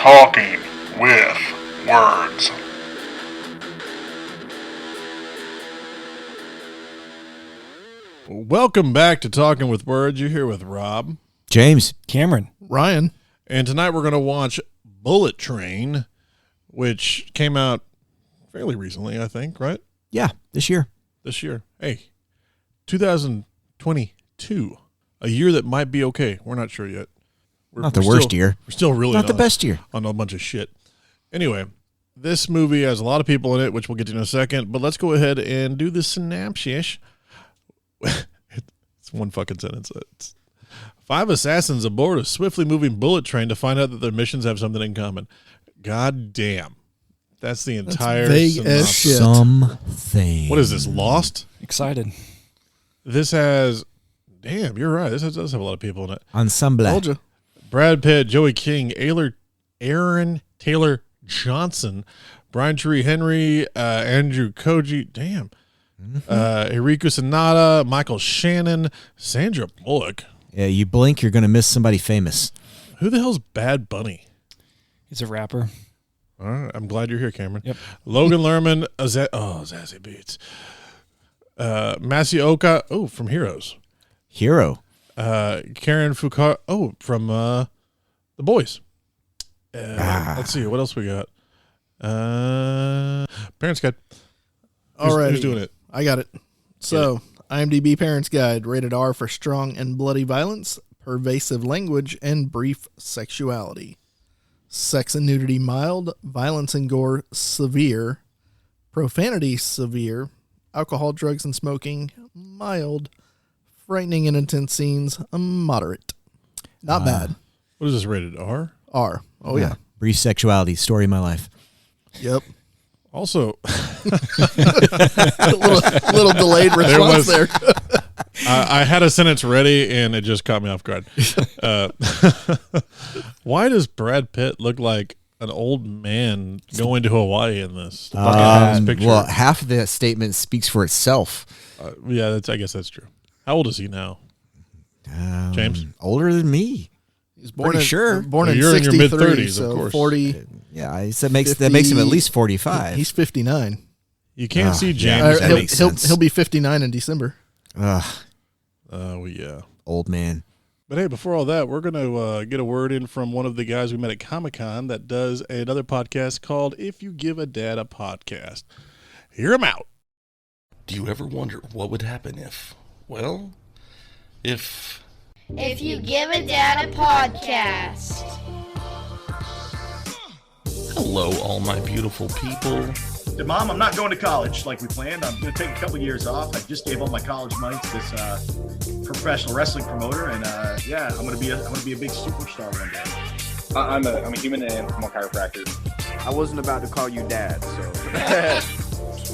Talking with Words. Welcome back to Talking with Words. You're here with Rob, James, Cameron, Ryan, and tonight we're going to watch Bullet Train, which came out fairly recently, I think, right? Yeah, this year. This year. Hey, 2022, a year that might be okay. We're not sure yet. Not the worst year. We're still really not the best year. On a bunch of shit. Anyway, this movie has a lot of people in it, which we'll get to in a second, but let's go ahead and do the synopsis. It's one fucking sentence. It's 5 assassins aboard a swiftly moving bullet train to find out that their missions have something in common. God damn. That's the entire vague as shit. Something. What is this, Lost? excited. This has, damn, you're right. This does have a lot of people in it. Ensemble. Told you. Brad Pitt, Joey King, Aaron Taylor Johnson, Brian Tyree Henry, Andrew Koji, damn. Hiroyuki Sanada, Michael Shannon, Sandra Bullock. Yeah, you blink, you're going to miss somebody famous. Who the hell's Bad Bunny? He's a rapper. All right, I'm glad you're here, Cameron. Yep. Logan Lerman, Zazie Beetz. Masioka, from Heroes. Hero. Karen Foucault, from The Boys. Let's see, what else we got? Parents Guide. Who's doing it? I got it. So, IMDb Parents Guide, rated R for strong and bloody violence, pervasive language, and brief sexuality. Sex and nudity mild, violence and gore severe, profanity severe, alcohol, drugs, and smoking mild, frightening and intense scenes moderate. Not bad. What is this rated? R? R. Oh, yeah. Brief sexuality, story of my life. Yep. Also, a little delayed response there. I had a sentence ready and it just caught me off guard. Why does Brad Pitt look like an old man going to Hawaii in this? Picture? Well, half of the statement speaks for itself. Yeah, I guess that's true. How old is he now? James? Older than me. He's born Pretty sure. Born Well, in you're in your 63, mid-30s, so of course. 40. Yeah, that makes him at least 45. He's 59. You can't see yeah. James. That makes sense. He'll be 59 in December. Oh, yeah. Old man. But hey, before all that, we're going to get a word in from one of the guys we met at Comic-Con that does another podcast called If You Give a Dad a Podcast. Hear him out. Do you ever wonder what would happen if you give a dad a podcast. Hello, all my beautiful people. Said, Mom, I'm not going to college like we planned. I'm going to take a couple years off. I just gave all my college money to this professional wrestling promoter, and I'm going to be a big superstar one day. I'm a human and I'm a chiropractor. I wasn't about to call you dad, so.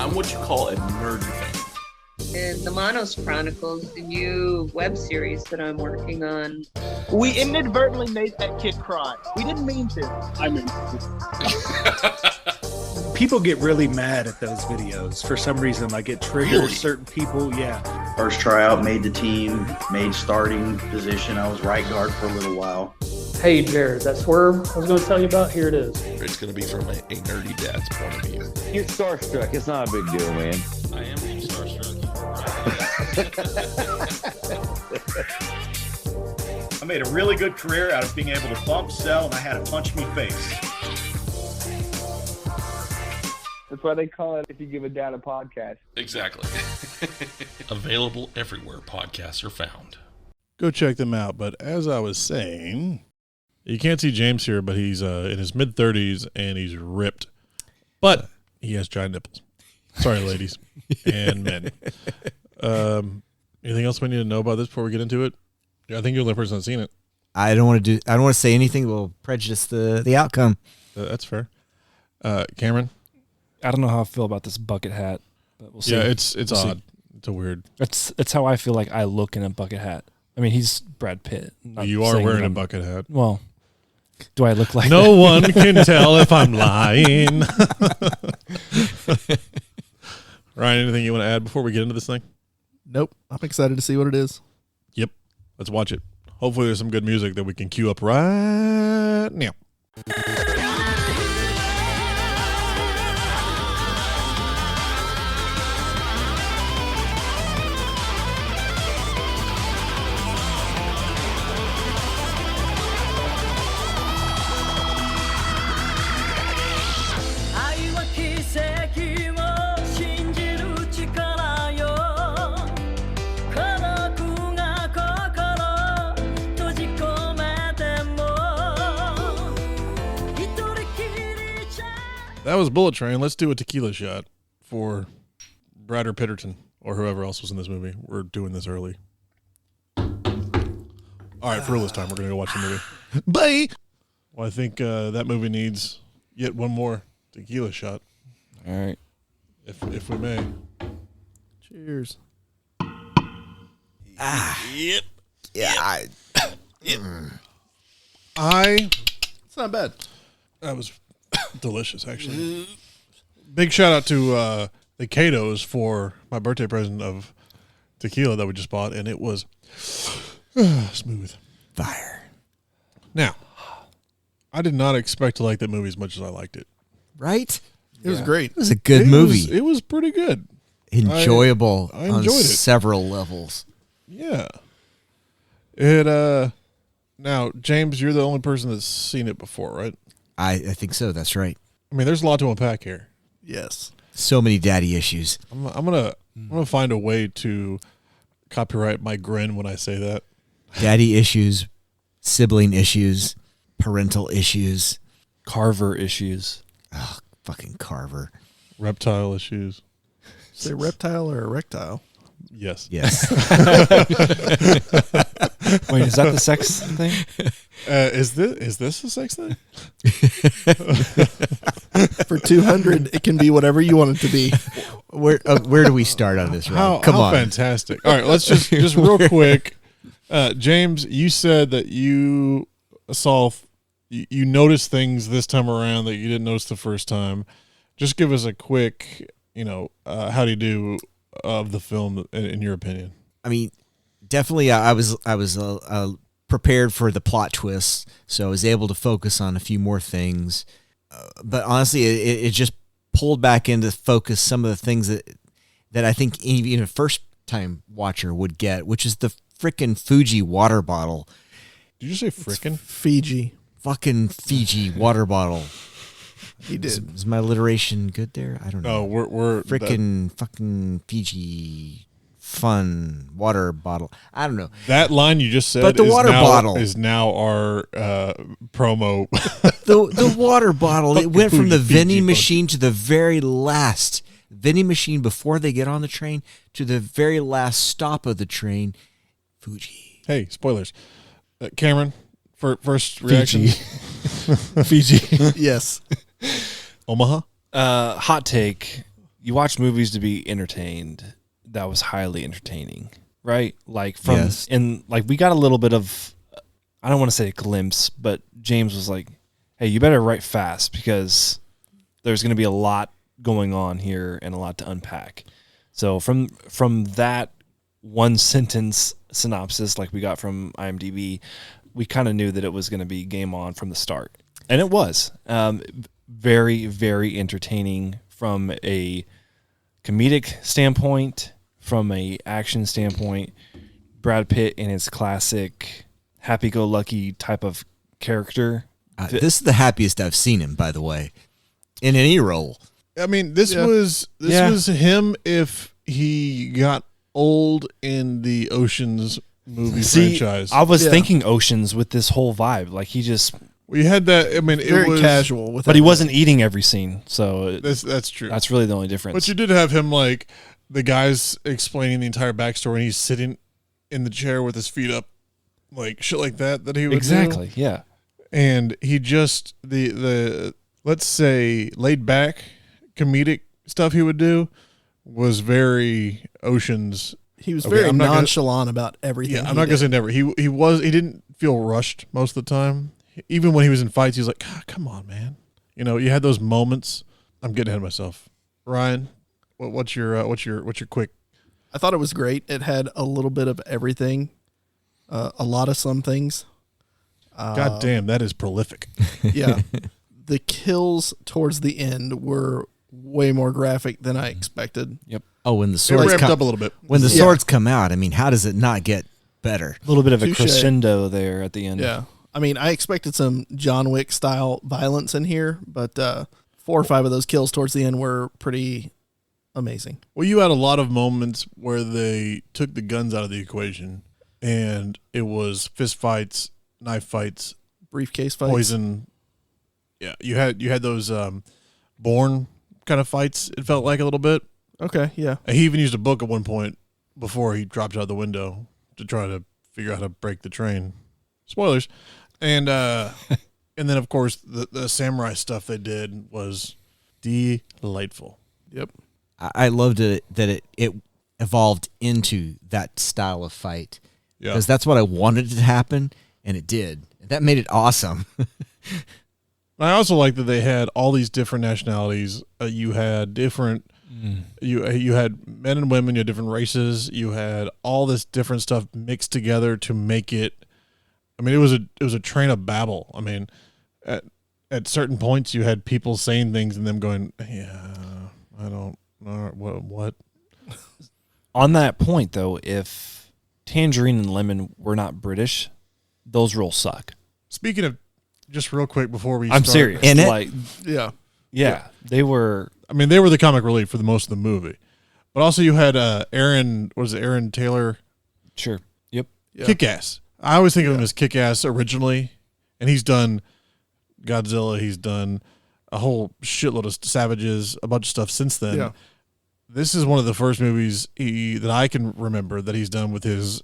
I'm what you call a nerd fan. And the Manos Chronicles, the new web series that I'm working on. We inadvertently made that kid cry. We didn't mean to. I mean, people get really mad at those videos for some reason. Like it triggers certain people. Yeah. First tryout, made the team, made starting position. I was right guard for a little while. Hey, Jared, that swerve I was going to tell you about, here it is. It's going to be from a nerdy dad's point of view. Get starstruck. It's not a big deal, man. I am being starstruck. I made a really good career out of being able to bump, sell, and I had a punch me face. That's why they call it If You Give a Dad a Podcast. Exactly. Available everywhere podcasts are found. Go check them out. But as I was saying, you can't see James here, but he's in his mid-30s and he's ripped. But he has giant nipples. Sorry, ladies and men. Anything else we need to know about this before we get into it? I think you're the only person that's seen it. I don't want to say anything that will prejudice the outcome. That's fair. Cameron? I don't know how I feel about this bucket hat, but we'll see. Yeah, it's We'll odd. see. It's a weird. It's how I feel like I look in a bucket hat. I mean, he's Brad Pitt. You are wearing a bucket hat. Well, do I look like no that? one can tell if I'm lying. Ryan, anything you want to add before we get into this thing? Nope. I'm excited to see what it is. Yep. Let's watch it. Hopefully there's some good music that we can cue up right now. That was Bullet Train. Let's do a tequila shot for Brad or Pitterton or whoever else was in this movie. We're doing this early. All right, for real this time, we're going to go watch the movie. Bye! Well, I think that movie needs yet one more tequila shot. All right. If we may. Cheers. Yep. Yeah. It's not bad. That was delicious, actually. Big shout out to the Cato's for my birthday present of tequila that we just bought, and it was smooth. Fire. Now, I did not expect to like that movie as much as I liked it. Right? It was great. It was a good movie. It was pretty good. Enjoyable I on enjoyed it. several levels. Yeah. It now, James, you're the only person that's seen it before, right? I think so. That's right. I mean, there's a lot to unpack here. Yes. So many daddy issues. I'm gonna find a way to copyright my grin when I say that. Daddy issues, sibling issues, parental issues, Carver issues. Oh, fucking Carver. Reptile issues. Say reptile or erectile? Yes. Yes. Wait, is that the sex thing? Is this a sex thing? For 200, it can be whatever you want it to be. Where do we start on this, Rob? Come on. Fantastic. All right, let's just real quick. James, you said that you saw, you noticed things this time around that you didn't notice the first time. Just give us a quick, how do you do of the film in your opinion? I mean, definitely, I was prepared for the plot twists, so I was able to focus on a few more things. But honestly, it just pulled back into focus some of the things that I think even a first-time watcher would get, which is the frickin' Fuji water bottle. Did you say frickin'? Fiji. Fucking Fiji water bottle. He did. Is my alliteration good there? I don't know. No, we're frickin' fucking Fiji fun water bottle. I don't know. That line you just said, but the water bottle is now our promo. the water bottle. It went from the vending Fiji machine to the very last vending machine before they get on the train to the very last stop of the train. Fuji. Hey, spoilers. Cameron, first reaction. Fiji. Yes. Omaha. Hot take. You watch movies to be entertained. That was highly entertaining, right? Like we got a little bit of, I don't want to say a glimpse, but James was like, "Hey, you better write fast because there's going to be a lot going on here and a lot to unpack." So from that one sentence synopsis, like we got from IMDb, we kind of knew that it was going to be game on from the start, and it was very, very entertaining from a comedic standpoint. From a action standpoint, Brad Pitt in his classic happy-go-lucky type of character. This is the happiest I've seen him, by the way, in any role. I mean, this was him if he got old in the Oceans movie franchise. I was thinking Oceans with this whole vibe. Like he just... We had that. I mean, very it was casual with but he wasn't eating every scene, so that's true. That's really the only difference. But you did have him like the guy's explaining the entire backstory, and he's sitting in the chair with his feet up, like shit like that he would exactly, do. Yeah. And he just the let's say laid back comedic stuff he would do was very Oceans. He was very nonchalant about everything. Yeah, I'm not gonna say never. He didn't feel rushed most of the time. Even when he was in fights, he was like, "Come on, man." You had those moments. I'm getting ahead of myself. Ryan, what's your quick? I thought it was great. It had a little bit of everything, a lot of some things. God damn, that is prolific. Yeah, the kills towards the end were way more graphic than I expected. Yep. Oh, when the swords ramped up a little bit. When the swords come out, I mean, how does it not get better? A little bit of a crescendo there at the end. Yeah. I mean, I expected some John Wick style violence in here, but 4 or 5 of those kills towards the end were pretty amazing. Well, you had a lot of moments where they took the guns out of the equation, and it was fist fights, knife fights, briefcase fights, poison. Yeah, you had those Bourne kind of fights. It felt like a little bit. Okay, yeah. And he even used a book at one point before he dropped out the window to try to figure out how to break the train. Spoilers. And and then of course the samurai stuff they did was delightful. Yep. I loved it that it evolved into that style of fight. Yeah. Because that's what I wanted to happen, and it did. That made it awesome. I also like that they had all these different nationalities. You had different, you had men and women. You had different races. You had all this different stuff mixed together to make it. I mean, it was a train of babel. I mean, at certain points you had people saying things and them going, "Yeah, I don't know what." On that point, though, if Tangerine and Lemon were not British, those rules suck. Speaking of, just real quick before we I'm start, serious. In it? Like, yeah, they were. I mean, they were the comic relief for the most of the movie, but also you had Aaron. What is it, Aaron Taylor? Sure. Yep. Yeah. Kick-Ass. I always think of him as Kick-Ass originally, and he's done Godzilla. He's done a whole shitload of Savages, a bunch of stuff since then. Yeah. This is one of the first movies that I can remember that he's done with his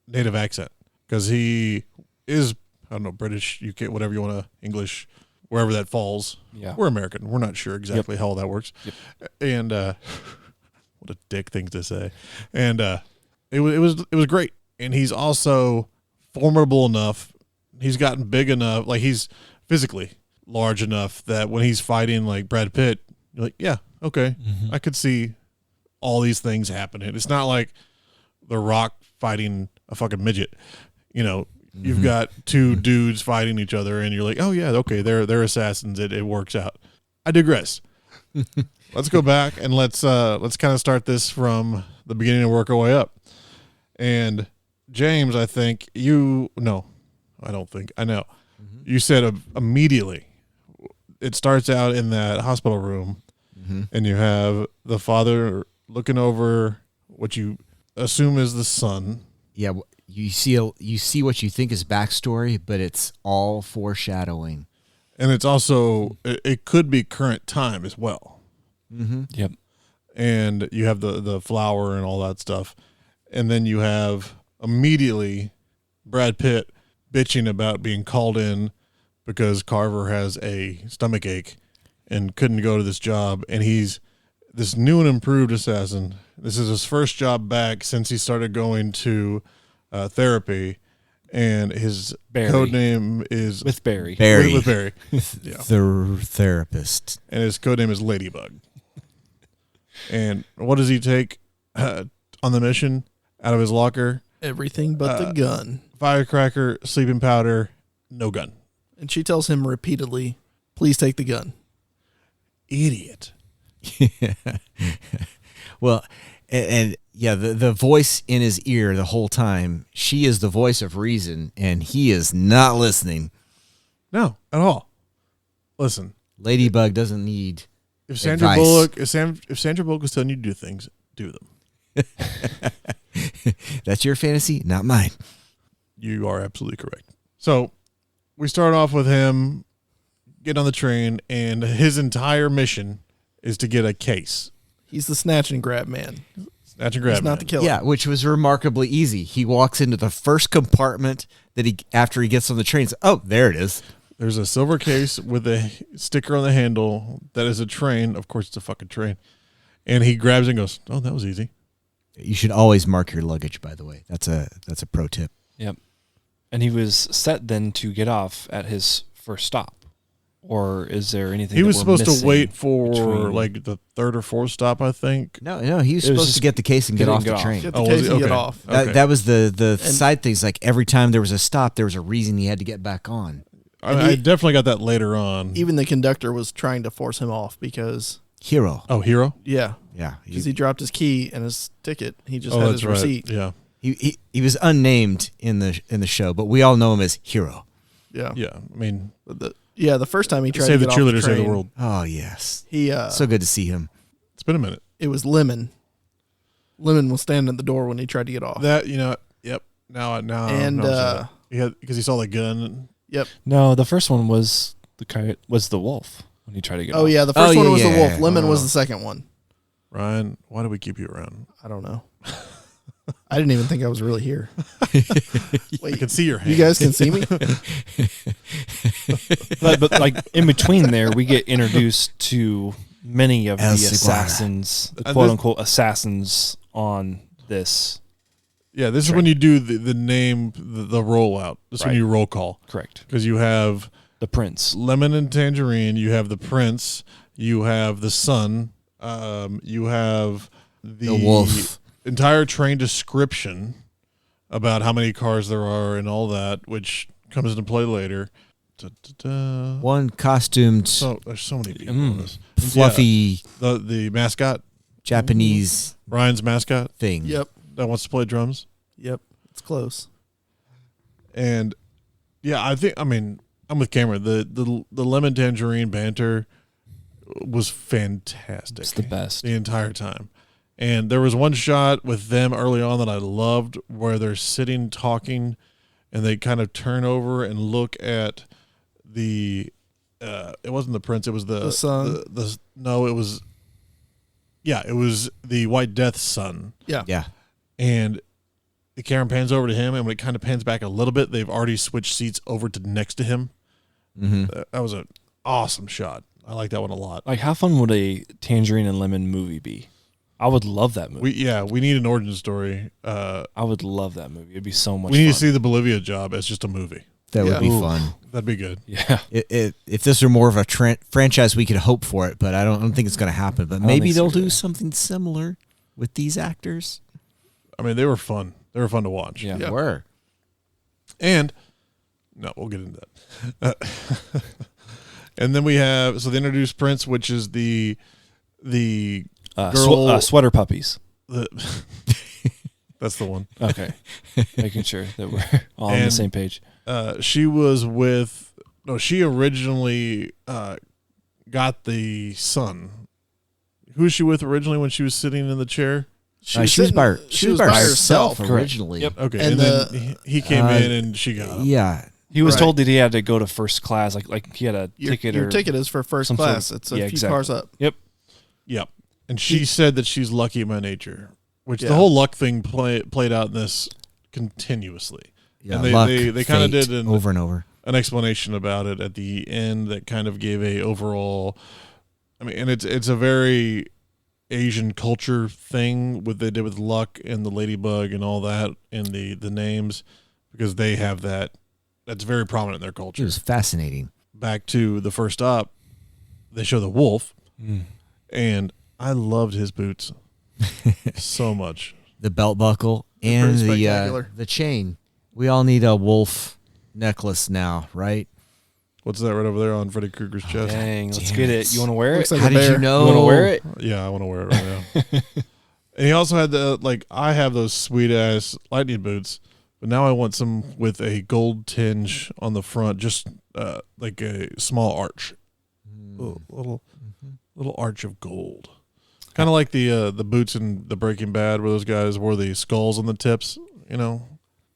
native accent, because he is, I don't know, British, UK, whatever you want to, English, wherever that falls. Yeah. We're American. We're not sure exactly how all that works. Yep. And what a dick thing to say. And it was great. And he's also formidable enough. He's gotten big enough, like he's physically large enough that when he's fighting like Brad Pitt, you're like, yeah, okay, I could see all these things happening. It's not like The Rock fighting a fucking midget. You know, you've got two dudes fighting each other, and you're like, oh yeah, okay, they're assassins. It works out. I digress. Let's go back and let's kind of start this from the beginning and work our way up. And James, I think I know. You said immediately. It starts out in that hospital room, and you have the father looking over what you assume is the son. Yeah, you see what you think is backstory, but it's all foreshadowing. And it's also, it could be current time as well. Yep. And you have the flower and all that stuff. And then you have immediately Brad Pitt bitching about being called in because Carver has a stomach ache and couldn't go to this job. And he's this new and improved assassin. This is his first job back since he started going to therapy. And his code name is with Barry. With Barry. Yeah. The therapist. And his code name is Ladybug. And what does he take on the mission out of his locker? Everything but the gun. Firecracker, sleeping powder, no gun. And she tells him repeatedly, please take the gun. Idiot. Well, and yeah, the voice in his ear the whole time, she is the voice of reason, and he is not listening. No, at all. Listen. Ladybug doesn't need if Sandra advice. Bullock if Sandra Bullock is telling you to do things, do them. That's your fantasy, not mine. You are absolutely correct. So we start off with him getting on the train, and his entire mission is to get a case. He's the snatch and grab man. Snatch and grab. He's not the killer. Yeah, which was remarkably easy. He walks into the first compartment after he gets on the train. Oh, there it is. There's a silver case with a sticker on the handle that is a train. Of course, it's a fucking train. And he grabs it and goes, oh, that was easy. You should always mark your luggage, by the way. That's a pro tip. Yep. And he was set then to get off at his first stop. Or is there anything he that was we're supposed to wait for between- like the third or fourth stop, I think. No, he was supposed to get the case and get off the train. Get the case and get off. That was the side things. Like every time there was a stop, there was a reason he had to get back on. I definitely got that later on. Even the conductor was trying to force him off because... Hero. Oh, Hero? Yeah. Yeah. Because he dropped his key and his ticket. He just Oh, had that's his right. receipt. Yeah. He was unnamed in the show, but we all know him as Hero. Yeah. Yeah. I mean... the first time he tried Save to the get off cheerleader, the save train, the world. Oh, yes. He so good to see him. It's been a minute. It was Lemon. Lemon was standing at the door when he tried to get off. That, yep. Now And, because he saw the gun. Yep. No, the first one was the wolf. when he tried to get. Oh off. yeah, the first one was the wolf. yeah. Lemon was the second one. Ryan, why do we keep you around? I don't know. I didn't even think I was really here. I can see your hand. You guys can see me? but like in between there, we get introduced to many of the assassins, the quote unquote assassins on this. Yeah, this is when you do the name, the rollout. This is when you roll call. Correct. Because you have the prince, Lemon and Tangerine. You have the prince. You have the son. You have the wolf. Entire train description about how many cars there are and all that, which comes into play later. One costumed. So there's so many people in this. Fluffy. Yeah, the mascot. Japanese. Ryan's mascot thing. Yep. That wants to play drums. Yep. It's close. And yeah, I mean, I'm with Cameron. The lemon tangerine banter was fantastic. It's the best. The entire time. And there was one shot with them early on that I loved where they're sitting talking and they kind of turn over and look at the it wasn't the prince, it was the son. No, it was the White Death's son. Yeah. Yeah. And the camera pans over to him, and when it kind of pans back a little bit, they've already switched seats over to next to him. Mm-hmm. That was an awesome shot. I like that one a lot. Like, how fun would a Tangerine and Lemon movie be? I would love that movie. We need an origin story. I would love that movie. It'd be so much We need fun. to see the Bolivia job as just a movie. That would be fun. That'd be good. Yeah. If this were more of a franchise, we could hope for it, but I don't think it's going to happen. But maybe they'll do something similar with these actors. I mean, they were fun. They were fun to watch. Yeah. They were. And no, we'll get into that. And then we have they introduced Prince, which is the girl sweater puppies. That's the one. Okay, making sure that we're all on the same page. She was with she originally got the son. Who was she with originally when she was sitting in the chair? She was by herself originally. Yep. Okay, and then he came in and she got him. Yeah. He was told that he had to go to first class, like he had a ticket. Your ticket is for first class. It's a few cars up. Yep. Yep. And she said that she's lucky in my nature, which the whole luck thing played out in this continuously. Yeah, and luck, they kind of did over and over an explanation about it at the end that kind of gave a overall. I mean, and it's a very Asian culture thing what they did with luck and the ladybug and all that and the names because they have that. That's very prominent in their culture. It was fascinating. Back to the first stop, they show the wolf, and I loved his boots so much. The belt buckle and the chain. We all need a wolf necklace now, right? What's that right over there on Freddy Krueger's chest? Dang, let's get it. You want to wear it? Like How did you know? You want to wear it? Yeah, I want to wear it right now. And he also had I have those sweet ass lightning boots. But now I want some with a gold tinge on the front, just like a small arch, little arch of gold, kind of like the boots in the Breaking Bad, where those guys wore the skulls on the tips. You know,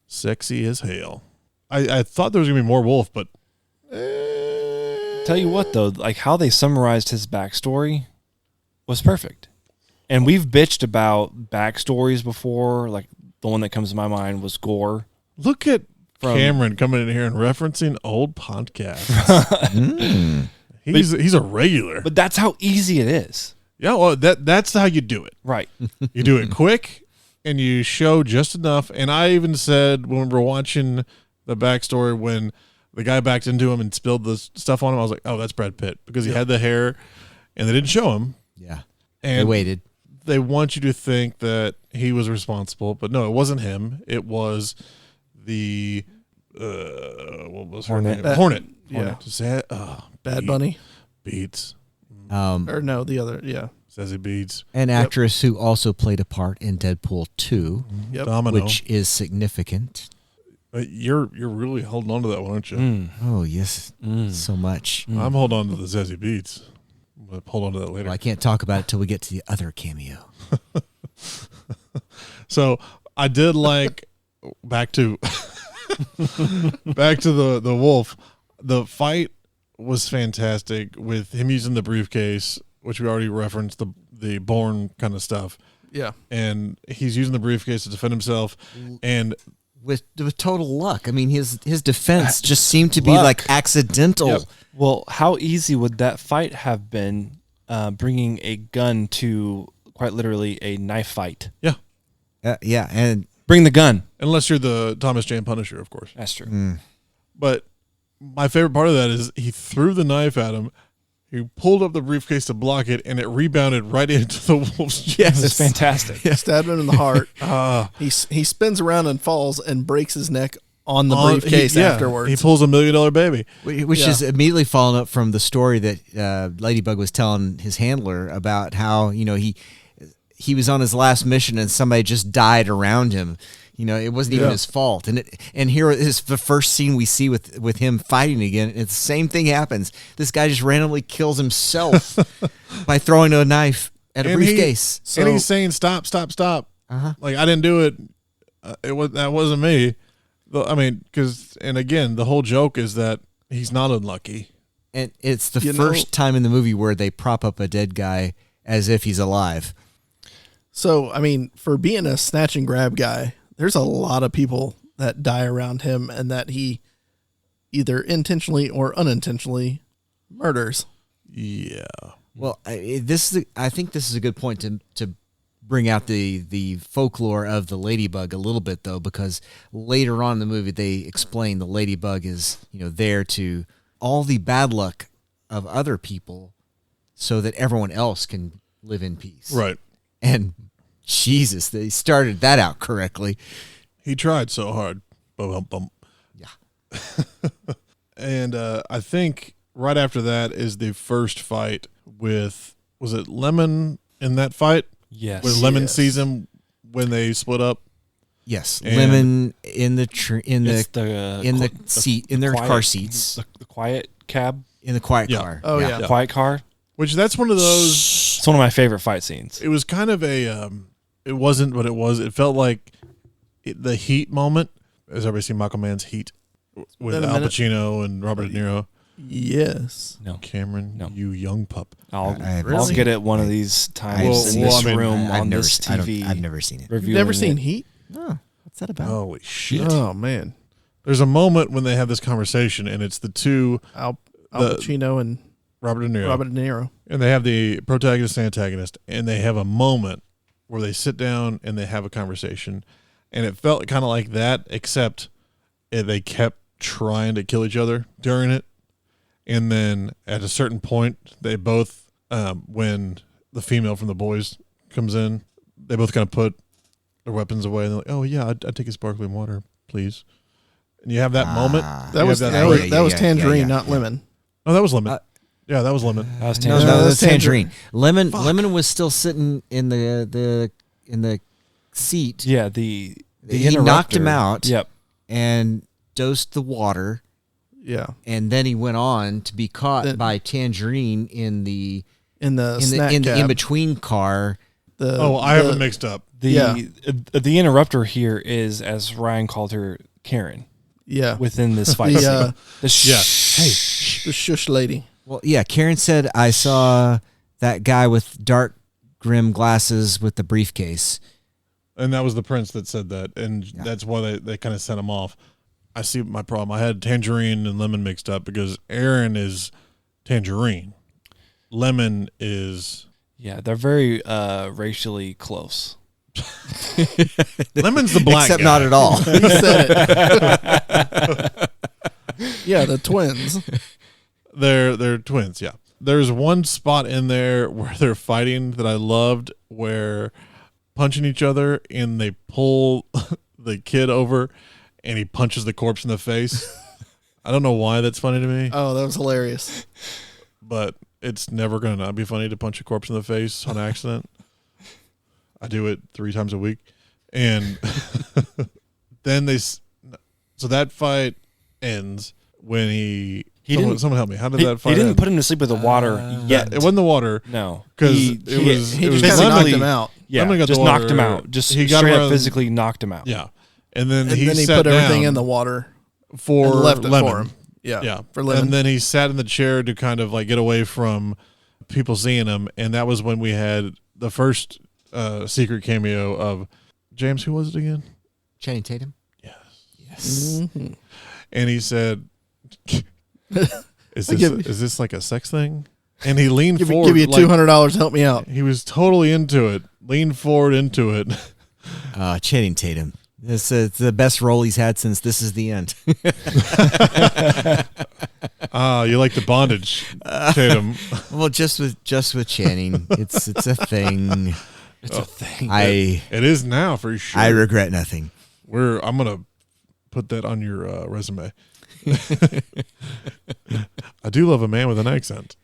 sexy as hell. I thought there was gonna be more wolf, but tell you what though, like how they summarized his backstory was perfect. And we've bitched about backstories before, like. The one that comes to my mind was Gore. Look at Cameron coming in here and referencing old podcasts. He's a regular. But that's how easy it is. Yeah, well, that's how you do it. Right. You do it quick, and you show just enough. And I even said when we were watching the backstory, when the guy backed into him and spilled the stuff on him, I was like, oh, that's Brad Pitt. Because he had the hair, and they didn't show him. Yeah. And they waited. They want you to think that he was responsible, but no, it wasn't him. It was the what was her name? Hornet. Yeah. Bad Bunny. Beats. Or no, the other. Yeah. Zazie Beats. An actress who also played a part in Deadpool 2, Domino. which is significant. You're really holding on to that one, aren't you? Oh yes, so much. I'm holding on to the Zazie Beats. But hold on to that later. Well, I can't talk about it till we get to the other cameo. So I did like back to the wolf. The fight was fantastic with him using the briefcase, which we already referenced, the Bourne kind of stuff. Yeah. And he's using the briefcase to defend himself, and with total luck. I mean, his defense just seemed to be like accidental. Yep. Well, how easy would that fight have been, bringing a gun to quite literally a knife fight? Yeah. Yeah, and bring the gun. Unless you're the Thomas Jane Punisher, of course. That's true. But my favorite part of that is he threw the knife at him. He pulled up the briefcase to block it, and it rebounded right into the wolf's chest. Yes, it's fantastic. Yeah. Stabbed him in the heart. He spins around and falls and breaks his neck on the briefcase afterwards. He pulls $1 million baby. Which is immediately following up from the story that Ladybug was telling his handler about how, he was on his last mission and somebody just died around him. It wasn't even his fault. And here is the first scene we see with him fighting again. It's the same thing happens. This guy just randomly kills himself by throwing a knife at a briefcase. And he's saying, stop. Like, I didn't do it. That wasn't me. I mean, and again, the whole joke is that he's not unlucky. And it's the first time in the movie where they prop up a dead guy as if he's alive. So, I mean, for being a snatch and grab guy, there's a lot of people that die around him and that he either intentionally or unintentionally murders. Yeah. Well, I think this is a good point to bring out the folklore of the ladybug a little bit, though, because later on in the movie they explain the ladybug is there to all the bad luck of other people so that everyone else can live in peace. Right. And Jesus, they started that out correctly. He tried so hard. Bum. Yeah. And I think right after that is the first fight with, was it Lemon in that fight? Yes. With Lemon sees him when they split up. Yes, and Lemon in their car seats. The quiet cab. In the quiet car. Oh yeah. Quiet car. Which that's one of those. It's one of my favorite fight scenes. It was kind of a. It wasn't what it was. It felt like the Heat moment. Has everybody seen Michael Mann's Heat with Al Pacino and Robert De Niro? Yes. No. Cameron, you young pup. I'll get it one of these times in this room on this TV. I've never seen it. You've never seen Heat? No. What's that about? Holy shit. Oh, man. There's a moment when they have this conversation, and it's the two. Al Pacino and Robert De Niro. And they have the protagonist and antagonist, and they have a moment where they sit down and they have a conversation. And it felt kind of like that, except they kept trying to kill each other during it. And then at a certain point, they both, when the female from the boys comes in, they both kind of put their weapons away. And they're like, oh, yeah, I'd take a sparkling water, please. And you have that moment. That was Tangerine, not Lemon. Oh, that was Lemon. Yeah, that was Lemon. That was Tangerine. No, that was Tangerine. Lemon was still sitting in the seat. Yeah, the he knocked him out. Yep. And dosed the water. Yeah. And then he went on to be caught by Tangerine in the in-between car. I have it mixed up. The interrupter here is, as Ryan called her, Karen. Yeah. Within this fight. The the shush lady. Well, yeah, Karen said, I saw that guy with dark, grim glasses with the briefcase. And that was the prince that said that, and that's why they kind of sent him off. I see my problem. I had Tangerine and Lemon mixed up because Aaron is Tangerine. Lemon is... Yeah, they're very racially close. Lemon's the black Except guy. not at all. He said it. Yeah, the twins. They're twins, yeah. There's one spot in there where they're fighting that I loved, where punching each other and they pull the kid over and he punches the corpse in the face. I don't know why that's funny to me. Oh, that was hilarious. But it's never going to not be funny to punch a corpse in the face on accident. I do it 3 times a week. And then so that fight ends when someone help me. How did that fight He didn't end? put him to sleep with the water yet. It wasn't the water. No. Because He just knocked him out. Yeah, Lemon got just the water. knocked him out. Just He got straight him up physically knocked him out. Yeah. And then And he then he sat put everything down in the water for and left it Lemon. for him. Yeah. For living. And then he sat in the chair to kind of like get away from people seeing him. And that was when we had the first secret cameo of James. Who was it again? Channing Tatum. Yes. Mm-hmm. And he said, is this like a sex thing? And he leaned forward. Give you $200 to help me out. He was totally into it. Leaned forward into it. Channing Tatum. It's the best role he's had since This Is the End. You like the bondage, Tatum? Well, just with Channing, it's a thing. It's a thing. It is now for sure. I regret nothing. I'm gonna put that on your resume. I do love a man with an accent.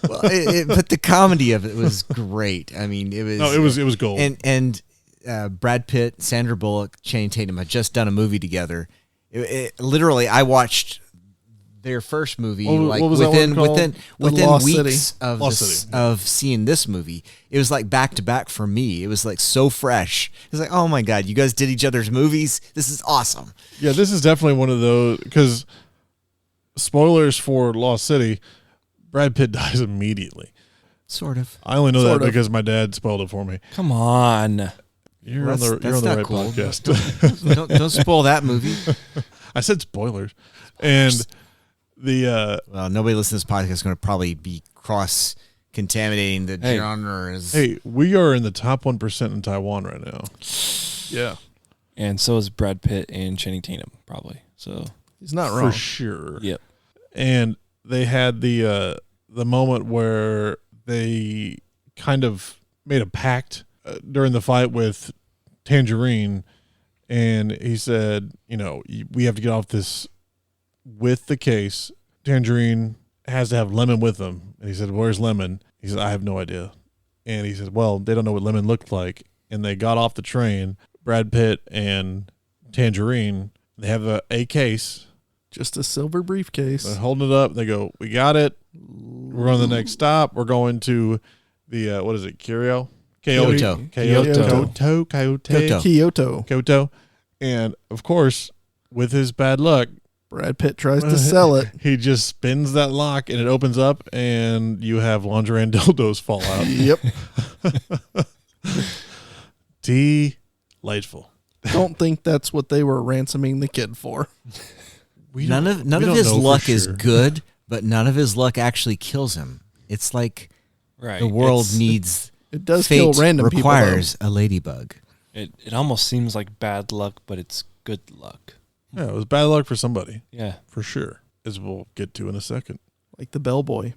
Well, but the comedy of it was great. I mean, it was gold. And Brad Pitt, Sandra Bullock, Channing Tatum had just done a movie together. Literally, I watched their first movie within weeks of seeing this movie. It was like back to back for me. It was like so fresh. It was like, oh my God, you guys did each other's movies. This is awesome. Yeah, this is definitely one of those, because spoilers for Lost City, Brad Pitt dies immediately. Sort of. I only know that because my dad spoiled it for me. Come on. You're on the right cool. podcast. don't spoil that movie. I said spoilers. And nobody listening to this podcast is going to probably be cross-contaminating the genres. Hey, we are in the top 1% in Taiwan right now. Yeah. And so is Brad Pitt and Channing Tatum, probably. So he's not wrong. For sure. Yep. And they had the moment where they kind of made a pact during the fight with Tangerine, and he said, we have to get off this with the case. Tangerine has to have Lemon with him. And he said, where's Lemon? He said, I have no idea. And he said, well, they don't know what Lemon looked like. And they got off the train, Brad Pitt and Tangerine. They have a case. Just a silver briefcase. They're holding it up. They go, we got it. We're on the next stop. We're going to the, what is it, Kyoto. And, of course, with his bad luck, Brad Pitt tries to sell it. He just spins that lock and it opens up and you have lingerie and dildos fall out. Yep. Delightful. Don't think that's what they were ransoming the kid for. None of his luck is good, but none of his luck actually kills him. It's like the world needs. It does kill random requires people, a ladybug. It almost seems like bad luck, but it's good luck. Yeah, it was bad luck for somebody. Yeah. For sure. As we'll get to in a second. Like the bellboy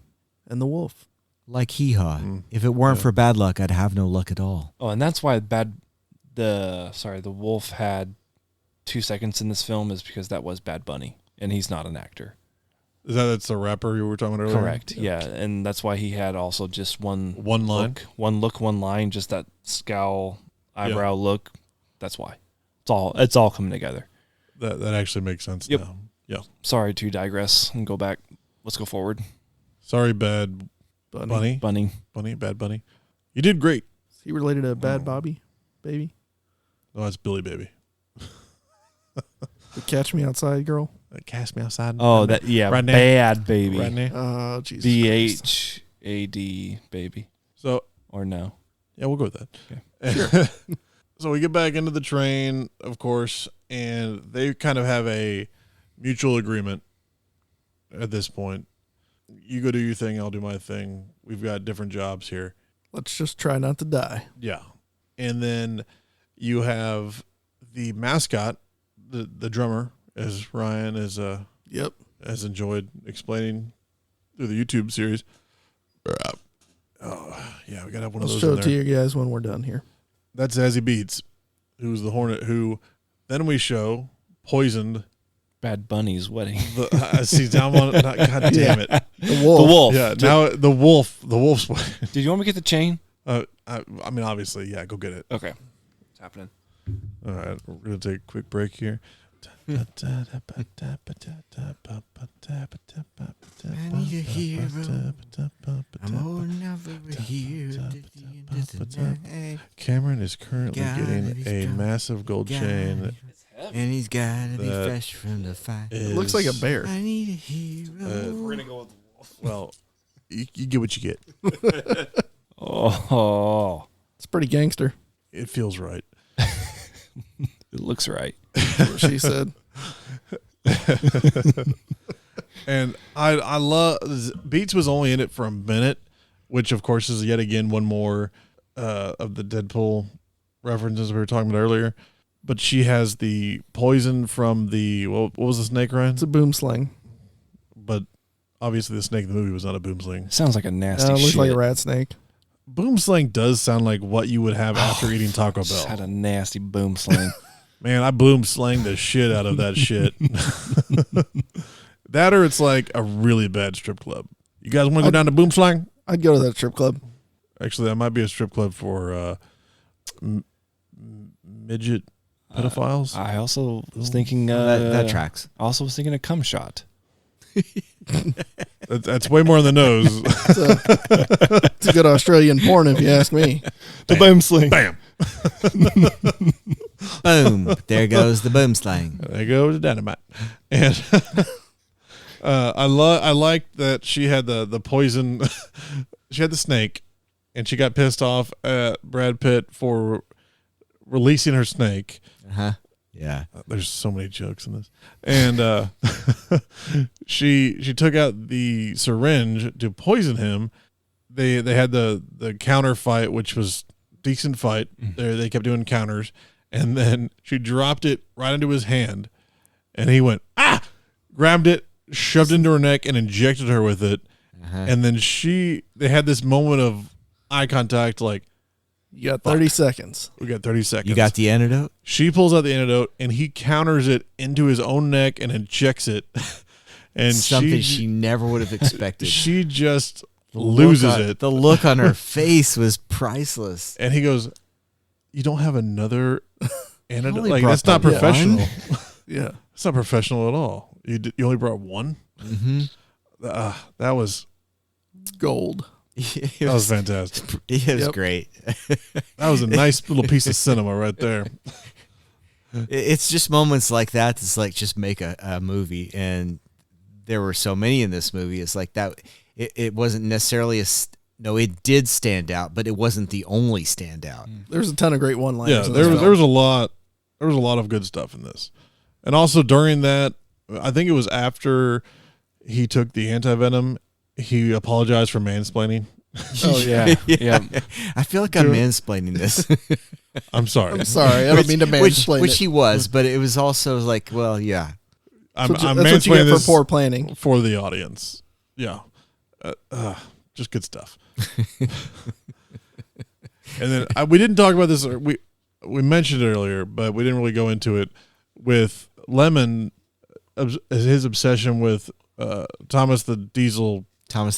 and the wolf. Like Hee-Haw. If it weren't for bad luck, I'd have no luck at all. Oh, and that's why the wolf had 2 seconds in this film is because that was Bad Bunny, and he's not an actor. That's the rapper you were talking about earlier? Correct. Yeah, and that's why he had also just one line, one line, just that scowl eyebrow look. That's why. It's all coming together. That actually makes sense now. Yeah. Sorry to digress and go back. Let's go forward. Sorry, Bad Bunny. Bad Bunny. You did great. Is he related to Bad Bobby, baby? No, that's Billy Baby. The Catch Me Outside girl. Catch Me Outside. Oh, that right Bad now. Baby. Right now. Oh, Jesus. BHAD baby. So or no? Yeah, we'll go with that. Okay. Sure. So we get back into the train, of course, and they kind of have a mutual agreement at this point. You go do your thing, I'll do my thing. We've got different jobs here. Let's just try not to die. Yeah. And then you have the mascot, the drummer, as Ryan has enjoyed explaining through the YouTube series. Oh, yeah, we got to have one of those. I'll show it to you guys when we're done here. That's Zazie Beetz, who's the Hornet, who then we show poisoned Bad Bunny's wedding. See, down one. God damn it, the wolf. Yeah, now the wolf's wedding. Did you want me to get the chain? I mean, obviously, yeah. Go get it. Okay, it's happening. All right, we're gonna take a quick break here. I need a hero. I'm old enough over here. Cameron is currently getting a massive gold chain And he's got to be fresh from the fire. It looks like a bear. I need a hero. We're gonna go with the wolf. Well, you get what you get. Oh, It's pretty gangster. It feels right. it looks right. That's what she said. And I love Beats was only in it for a minute, which of course is yet again one more of the Deadpool references we were talking about earlier. But she has the poison from the what was the snake, Ryan? It's a boom sling. But obviously the snake in the movie was not a boom sling. Sounds like a nasty It looks shit. like a rat snake. Boom sling does sound like what you would have after eating Taco Just Bell. had a nasty boom sling. Man, I boom slang the shit out of that shit. That or it's like a really bad strip club. You guys want to go down to boom slang? I'd go to that strip club. Actually, that might be a strip club for midget pedophiles. I also was thinking that tracks. I also was thinking a cum shot. That's way more on the nose. It's a good Australian porn, if you ask me. The boom sling. Bam. Boom. There goes the boom slang. There goes the dynamite. And I like that she had the poison. She had the snake, and she got pissed off at Brad Pitt for releasing her snake. Uh-huh. Yeah. There's so many jokes in this. And she took out the syringe to poison him. They had the counter fight, which was decent fight. They kept doing counters, and then she dropped it right into his hand, and he went grabbed it, shoved it into her neck, and injected her with it. And then they had this moment of eye contact, like, you got 30 seconds. We got 30 seconds. You got the antidote? She pulls out the antidote, and he counters it into his own neck and injects it. And something she never would have expected. She just loses it. The look on her face was priceless. And he goes, "You don't have another antidote? Like, brought that's not the professional." one? Yeah. It's not professional at all. You only brought one? Mm-hmm. That was gold. That was fantastic. It was great. That was a nice little piece of cinema right there. It's just moments like that. It's like, just make a movie. And there were so many in this movie. It's like that. It wasn't necessarily it did stand out, but it wasn't the only standout. There's a ton of great one-liners. Yeah, there was a lot. There was a lot of good stuff in this. And also during that, I think it was after he took the anti-venom, he apologized for mansplaining. Oh, yeah. Yeah. I feel like I'm mansplaining this. I'm sorry. I'm sorry. I don't mean to mansplain which he was, but it was also like, well, yeah. I'm that's what you get for poor planning. For the audience. Yeah. Just good stuff. And then we didn't talk about this. We mentioned it earlier, but we didn't really go into it with Lemon, his obsession with Thomas the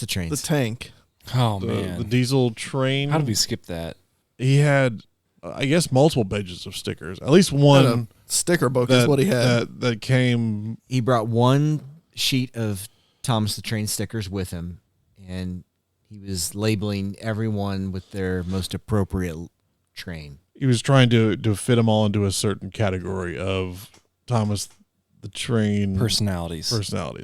Train. The tank. Oh, man. The diesel train. How did we skip that? He had, I guess, multiple pages of stickers. At least one sticker book is what he had. That came. He brought one sheet of Thomas the Train stickers with him, and he was labeling everyone with their most appropriate train. He was trying to fit them all into a certain category of Thomas the Train personalities.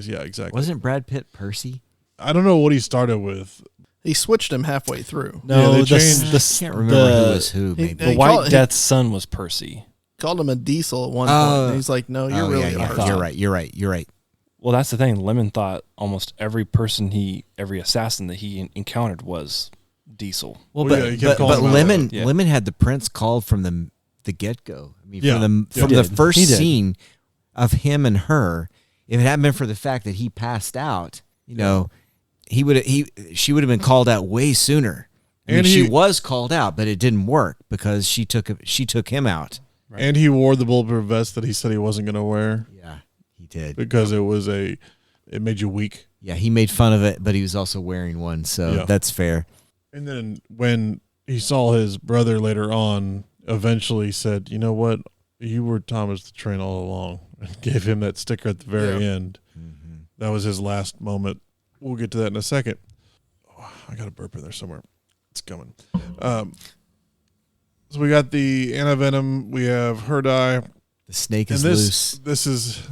Yeah, exactly. Wasn't Brad Pitt Percy? I don't know what he started with. He switched him halfway through. No, they changed. I can't remember who was who. Maybe The White Death's son was Percy. Called him a diesel at one point. And he's like, "No, you're really a person." You're right. Well, that's the thing. Lemon thought almost every assassin that he encountered was Diesel. Well, Well, but Lemon Yeah. Lemon had the prince called from the get go. I mean, Yeah. from the first scene of him and her. If it hadn't been for the fact that he passed out, she would have been called out way sooner. And she was called out, but it didn't work because she took him out. Right. And he wore the bulletproof vest that he said he wasn't going to wear. Yeah, he did. Because it made you weak. Yeah, he made fun of it, but he was also wearing one, so that's fair. And then when he saw his brother later on, eventually said, "You know what? You were Thomas the Train all along," and gave him that sticker at the very end. Mm-hmm. That was his last moment. We'll get to that in a second. Oh, I got a burp in there somewhere. It's coming. So we got the antivenom. We have her die. The snake And is loose. This is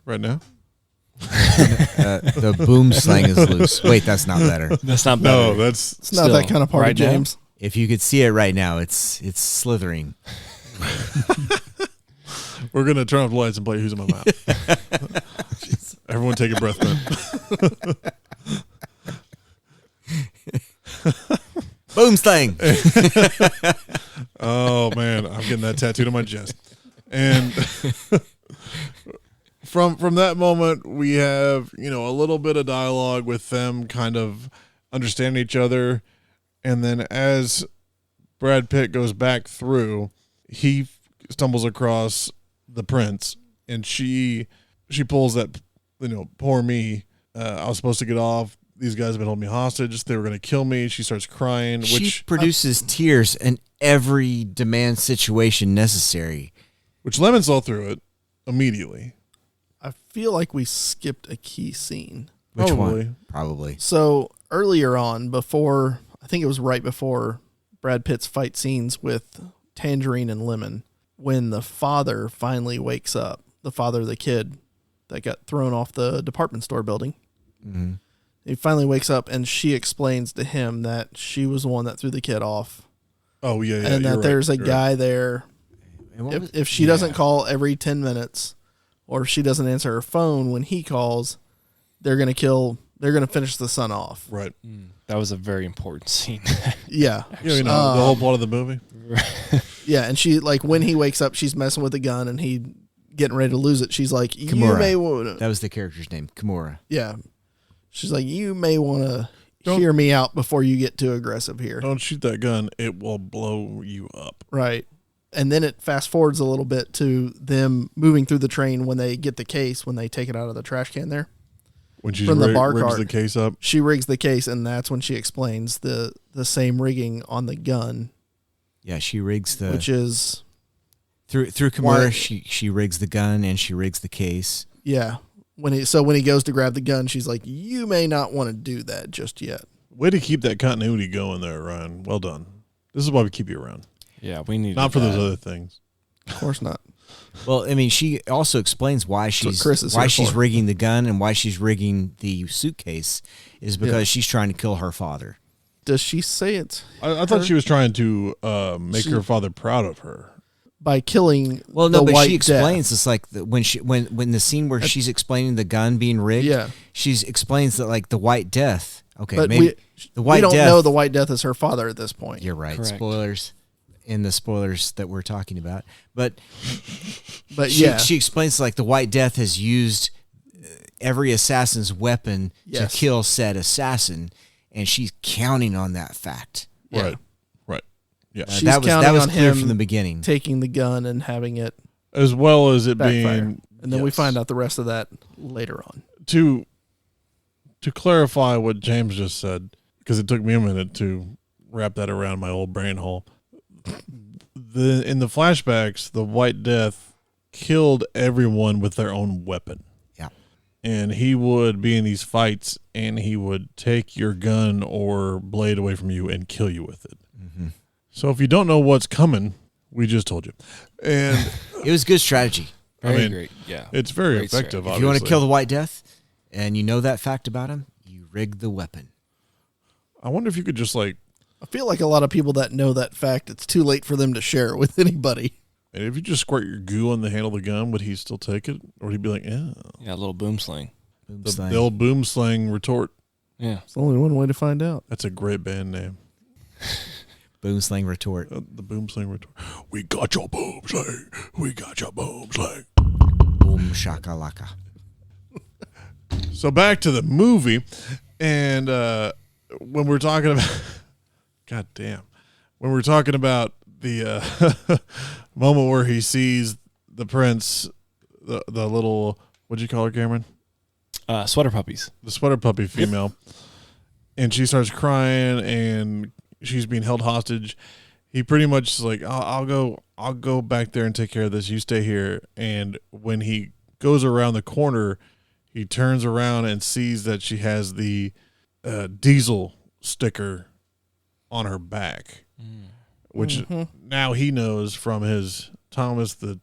right now. The boom slang is loose. Wait, that's not better. That's not better. No, that's It's not that kind of party, right now? James. If you could see it right now, it's slithering. We're gonna turn off the lights and play Who's in My Mouth. Everyone, take a breath, man. Boom slang. Oh man, I'm getting that tattooed on my chest. And from that moment, we have a little bit of dialogue with them, kind of understanding each other, and then as Brad Pitt goes back through, he stumbles across the prince, and she pulls that, poor me. I was supposed to get off. These guys have been holding me hostage. They were going to kill me. She starts crying. She produces tears in every demand situation necessary. Which Lemon saw through it immediately. I feel like we skipped a key scene. Which one? Probably. So earlier on, before, I think it was right before Brad Pitt's fight scenes with Tangerine and Lemon, when the father finally wakes up, the father of the kid that got thrown off the department store building. Mm-hmm. He finally wakes up, and she explains to him that she was the one that threw the kid off. Oh, yeah. And that there's a guy there. If she doesn't call every 10 minutes, or if she doesn't answer her phone when he calls, they're going to finish the son off. Right. That was a very important scene. Yeah. The whole plot of the movie. Yeah, and she, when he wakes up, she's messing with the gun, and he getting ready to lose it. She's like, Kimura. you may want to. That was the character's name, Kimura. Yeah. She's like, you may want to hear me out before you get too aggressive here. Don't shoot that gun. It will blow you up. Right. And then it fast forwards a little bit to them moving through the train when they get the case, when they take it out of the trash can there. When she from the bar rigs cart, the case up. She rigs the case, and that's when she explains the same rigging on the gun. Yeah, she rigs the... Which is... Through Kimura, she rigs the gun, and she rigs the case. Yeah. When he goes to grab the gun, she's like, you may not want to do that just yet. Way to keep that continuity going there, Ryan. Well done. This is why we keep you around. Yeah, we need not for those other things. Of course not. Well, I mean, she also explains why she's rigging the gun and why she's rigging the suitcase is because she's trying to kill her father. Does she say it? I thought she was trying to make her father proud of her by killing. Well, no, the but White she explains Death. it's like when the scene where she's explaining the gun being rigged. Yeah, she explains that the White Death. Okay, but maybe the White Death. We don't Death, know the White Death is her father at this point. You're right. Correct. Spoilers. In the spoilers that we're talking about, but yeah, she explains the White Death has used every assassin's weapon to kill said assassin, and she's counting on that fact. Yeah. Right. Yeah, She's that was on clear him from the beginning, taking the gun and having it, as well as it backfire. being, and then we find out the rest of that later on. To clarify what James just said, because it took me a minute to wrap that around my old brain hole. In the flashbacks, the White Death killed everyone with their own weapon. Yeah. And he would be in these fights, and he would take your gun or blade away from you and kill you with it. Mm-hmm. So if you don't know what's coming, we just told you. And it was good strategy. Very great. Yeah. It's very Great effective, If you want to kill the White Death, and you know that fact about him, you rig the weapon. I wonder if you could just I feel like a lot of people that know that fact, it's too late for them to share it with anybody. And if you just squirt your goo on the handle of the gun, would he still take it? Or would he be like, yeah. Yeah, a little boom sling. The old boom slang retort. Yeah. It's only one way to find out. That's a great band name. Boom slang retort. The boom slang retort. We got your boom slang. We got your boom slang. Boom shakalaka. So back to the movie. And when we're talking about... God damn. When we're talking about the moment where he sees the prince, the little, what'd you call her, Cameron? Sweater puppies. The sweater puppy female. And she starts crying and she's being held hostage. He pretty much is like, I'll go back there and take care of this. You stay here. And when he goes around the corner, he turns around and sees that she has the diesel sticker on her back, which now he knows from his Thomas the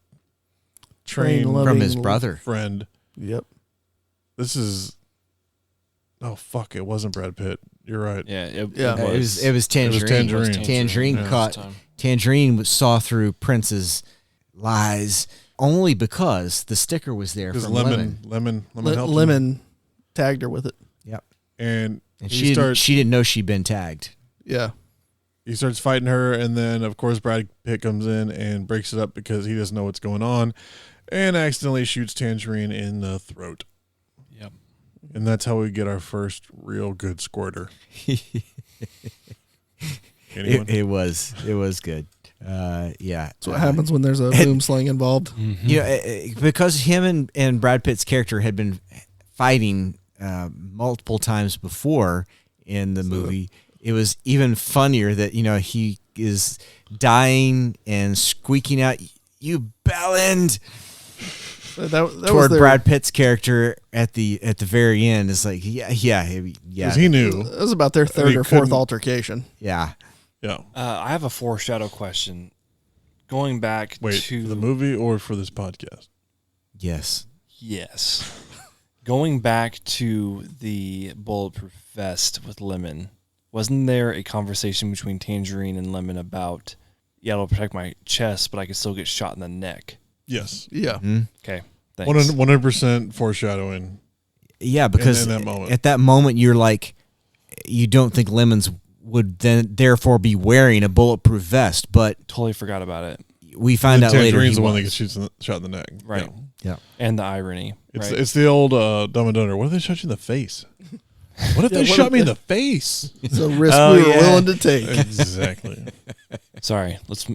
train from his brother friend. Yep. This is. Oh fuck! It wasn't Brad Pitt. You're right. Yeah, it was Tangerine. Tangerine saw through Prince's lies only because the sticker was there from Lemon helped Lemon tagged her with it. Yep. And she didn't know she'd been tagged. Yeah. He starts fighting her, and then of course Brad Pitt comes in and breaks it up because he doesn't know what's going on, and accidentally shoots Tangerine in the throat. Yep. And that's how we get our first real good squirter. It was good. Yeah. That's what happens when there's a boom sling involved. Because him and Brad Pitt's character had been fighting multiple times before in the movie. It was even funnier that he is dying and squeaking out, "You bellend!" That toward was Brad Pitt's character at the very end. It's like yeah. Because he knew. It was about their third or fourth altercation. Yeah. Yeah. I have a foreshadow question. Going back to the movie or for this podcast? Yes. Going back to the bulletproof vest with Lemon, wasn't there a conversation between Tangerine and Lemon about, it'll protect my chest, but I could still get shot in the neck? Yes. Yeah. Mm-hmm. Okay. Thanks. 100% foreshadowing. Yeah, because in that moment. At that moment, you're like, you don't think Lemons would then therefore be wearing a bulletproof vest, but totally forgot about it. We find out later. Tangerine's the one that gets shot in the neck. Right. Yeah. And the irony. It's the old Dumb and Dumber. What if they shot you in the face? What if they shot me in the face? It's a risk we were willing to take. Exactly. Sorry. Let's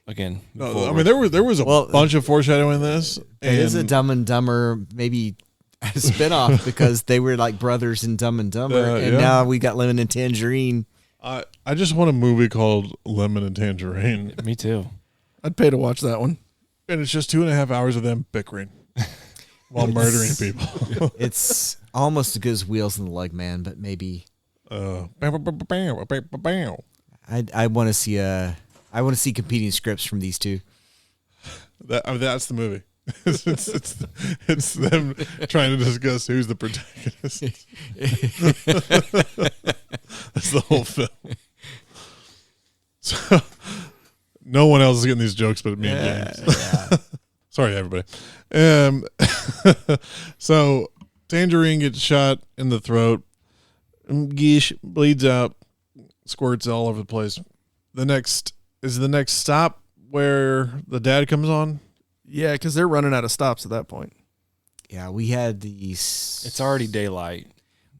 again. No, I mean there was a bunch of foreshadowing in this. It is a Dumb and Dumber maybe a spinoff because they were like brothers in Dumb and Dumber, and now we got Lemon and Tangerine. I just want a movie called Lemon and Tangerine. Me too. I'd pay to watch that one. And it's just 2.5 hours of them bickering while murdering people. It's almost as good as Wheels and the Lug Man, but maybe. I want to see competing scripts from these two. That's the movie. It's them trying to discuss who's the protagonist. That's the whole film. So no one else is getting these jokes but me and James. Yeah. Sorry, everybody. So Tangerine gets shot in the throat. Geesh, bleeds out, squirts all over the place. The next stop where the dad comes on. Yeah, because they're running out of stops at that point. Yeah, we had these. It's already daylight.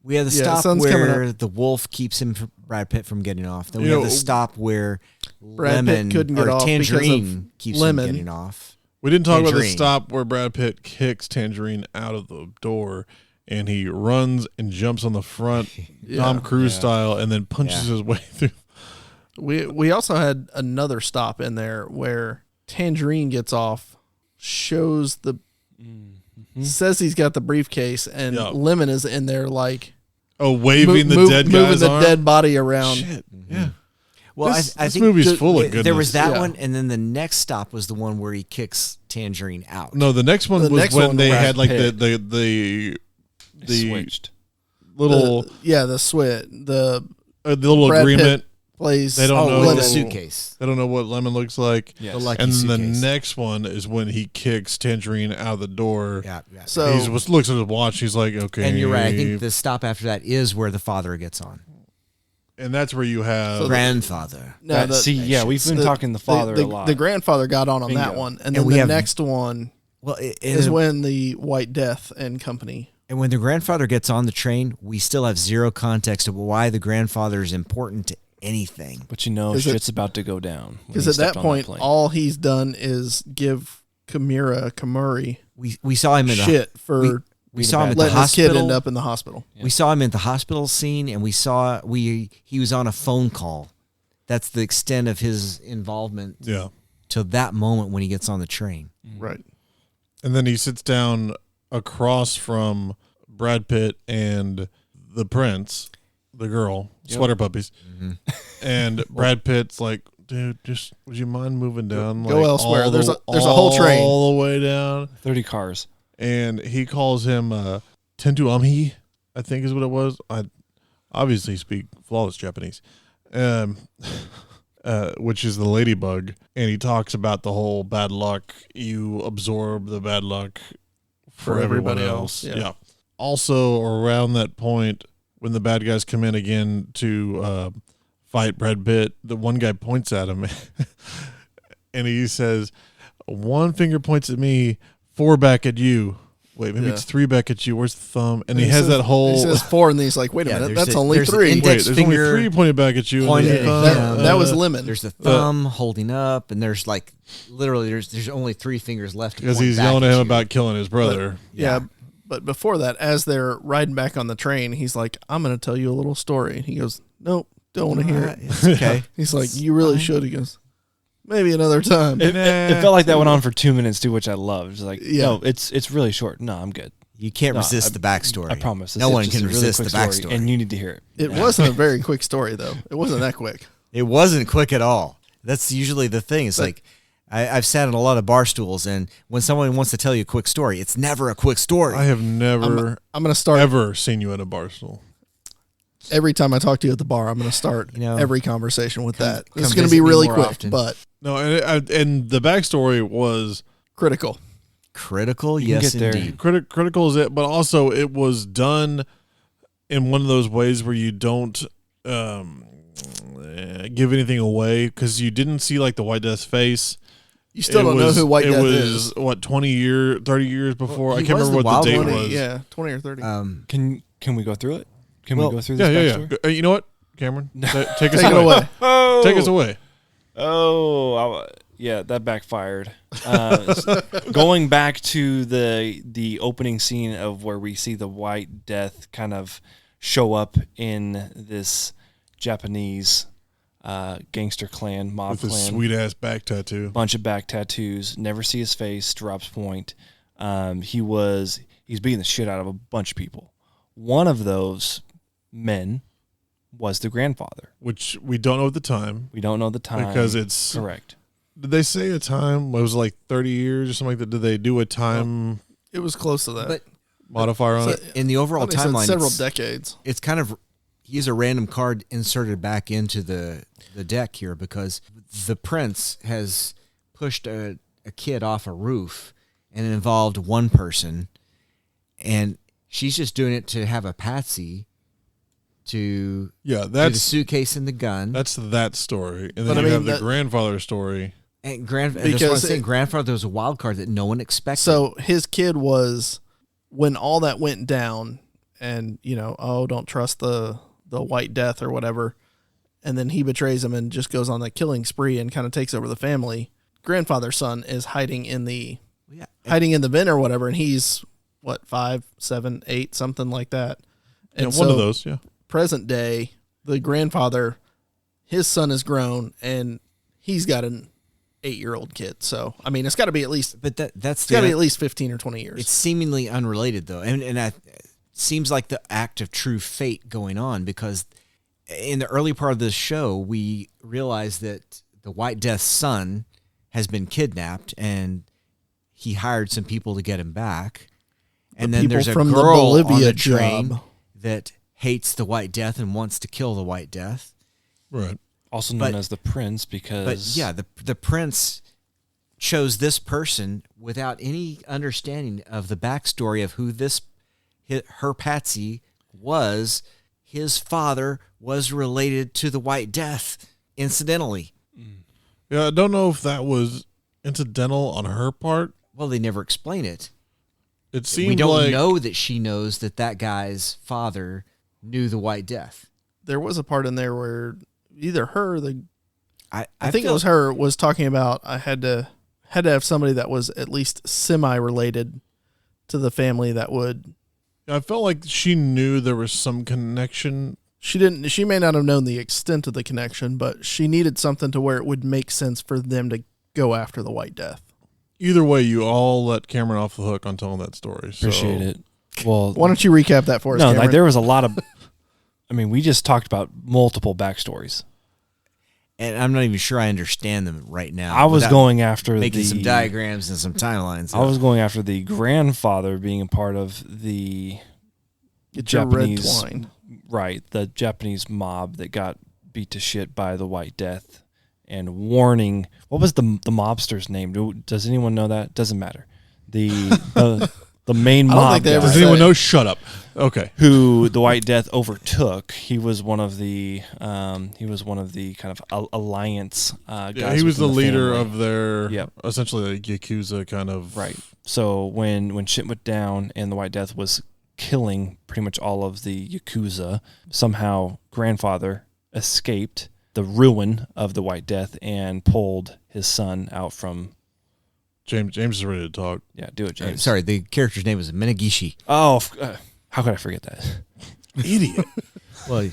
We had the stop where the wolf keeps Brad Pitt from getting off. Then we have the stop where Lemon couldn't get off Tangerine keeps him getting off. We didn't talk about the stop where Brad Pitt kicks Tangerine out of the door and he runs and jumps on the front, Tom Cruise style, and then punches his way through. We also had another stop in there where Tangerine gets off, shows says he's got the briefcase, and Lemon is in there like waving the dead guy's moving the arm? dead body around. Shit. Yeah. Well, this I think movie's full of goodness. There was that one, and then the next stop was the one where he kicks Tangerine out. No, the next one was when they had like the switched little the little Brad agreement. Pitt plays. They don't know the suitcase. They don't know what Lemon looks like. Yes. And then the next one is when he kicks Tangerine out of the door. Yeah. So he looks at his watch. He's like, okay. And you're right. I think the stop after that is where the father gets on. And that's where you have grandfather. We've been talking the father a lot. The grandfather got on that one, and then the next one is when the White Death and company. And when the grandfather gets on the train, we still have zero context of why the grandfather is important to anything. But shit's about to go down. Because at that point, all he's done is give Kamuri. We saw him in shit for. We saw him at letting the his hospital. kid end up in the hospital. Yeah. We saw him in the hospital scene, and he was on a phone call. That's the extent of his involvement. Yeah. To that moment when he gets on the train. Right. And then he sits down across from Brad Pitt and the prince, the girl, sweater puppies. Mm-hmm. And Brad Pitt's like dude, just would you mind moving down? Go elsewhere. There's a whole train all the way down. 30 cars. And he calls him Tentu Amhi, I think is what it was. I obviously speak flawless Japanese, which is the ladybug. And he talks about the whole bad luck. You absorb the bad luck for everybody else. Yeah. Also, around that point, when the bad guys come in again to fight Brad Pitt, the one guy points at him, and he says, "One finger points at me, 4 back at you." Wait, maybe it's 3 back at you. Where's the thumb? And he has says, that whole. He says 4, and then he's like, "Wait a minute, that's only 3." Wait, there's only 3 pointed back at you. That was lemon. There's the thumb holding up, and there's like literally there's only 3 fingers left because he's yelling at him about killing his brother. But before that, as they're riding back on the train, he's like, "I'm going to tell you a little story." He goes, "Nope, don't want to hear it." It's okay. He's like, "You really should." He goes, "Maybe another time." It felt like that went on for 2 minutes too, which I loved. It's like, no, it's really short. No, I'm good. You can't resist the backstory. I promise. No one just can a really resist quick the backstory. story, and you need to hear it. It wasn't a very quick story, though. It wasn't that quick. It wasn't quick at all. That's usually the thing. It's like I've sat on a lot of bar stools, and when someone wants to tell you a quick story, it's never a quick story. I have never I'm going to start ever seen you at a bar stool. Every time I talk to you at the bar, I'm going to start every conversation with that. It's going to be visit me really more quick, often. but No, and the backstory was critical. Critical, You can yes, get there. indeed. critical is it, but also it was done in one of those ways where you don't give anything away because you didn't see like the White Death's face. You still don't know who White Death is. It was, what, 30 years before? Well, I he can't was remember the what the date Wild was. Yeah, 20 or 30. Can we go through it? Can we go through this Yeah. backstory? You know what, Cameron? Take us Take it away. Oh, Take us away. Yeah, that backfired. Going back to the opening scene of where we see the White Death kind of show up in this Japanese gangster clan, mob With clan. his sweet-ass back tattoo. Bunch of back tattoos. Never see his face, drops point. He's beating the shit out of a bunch of people. One of those men was the grandfather. Which we don't know at the time. We don't know the time. Because it's... Correct. Did they say a time? It was like 30 years or something like that. Did they do a time It was close to that. modifier on it? In the overall I thought they said timeline, several decades. It's kind of he's a random card inserted back into the deck here because the prince has pushed a kid off a roof and it involved one person, and she's just doing it to have a patsy to the suitcase and the gun. That's that story. And then But I you mean, have the that- grandfather story. And that's what I'm saying. Grandfather was a wild card that no one expected. So his kid was, when all that went down, and don't trust the White Death or whatever, and then he betrays him and just goes on that killing spree and kind of takes over the family. Grandfather's son is hiding in the vent or whatever, and he's what, 5, 7, 8, something like that. And one of those, yeah. Present day, the grandfather, his son is grown and he's got an 8-year-old kid. So I mean, it's got to be at least. But that's got to be at least 15 or 20 years. It's seemingly unrelated though, and it seems like the act of true fate going on because in the early part of this show we realize that the White Death's son has been kidnapped and he hired some people to get him back, and then there's a girl on the train that hates the White Death and wants to kill the White Death, right? Also known as the prince because... But yeah, the prince chose this person without any understanding of the backstory of who her patsy was. His father was related to the White Death, incidentally. Yeah, I don't know if that was incidental on her part. Well, they never explain it. It seems we don't like... know that she knows that guy's father knew the White Death. There was a part in there where either her or I think feel- it was her was talking about I had to have somebody that was at least semi-related to the family that would. I felt like she knew there was some connection. She didn't. She may not have known the extent of the connection, but she needed something to where it would make sense for them to go after the White Death. Either way, you all let Cameron off the hook on telling that story. So. Appreciate it. Well, why don't you recap that for us? No, Cameron? like there was a lot of. I mean, we just talked about multiple backstories. and I'm not even sure I understand them right now. I was without going after making some diagrams and some timelines. I was going after the grandfather being a part of the Japanese, red twine. Right, the Japanese mob that got beat to shit by the White Death, and warning. What was the mobster's name? Does anyone know that? Doesn't matter. The main mob guy. Does anyone know? Shut up. Okay. Who the White Death overtook? He was one of the kind of alliance guys. Yeah, he was the leader family. of their essentially a Yakuza kind of. Right. So when shit went down and the White Death was killing pretty much all of the Yakuza, somehow grandfather escaped the ruin of the White Death and pulled his son out from. James is ready to talk. Yeah, do it, James. Sorry, the character's name was Minagishi. Oh, how could I forget that? Idiot. Well,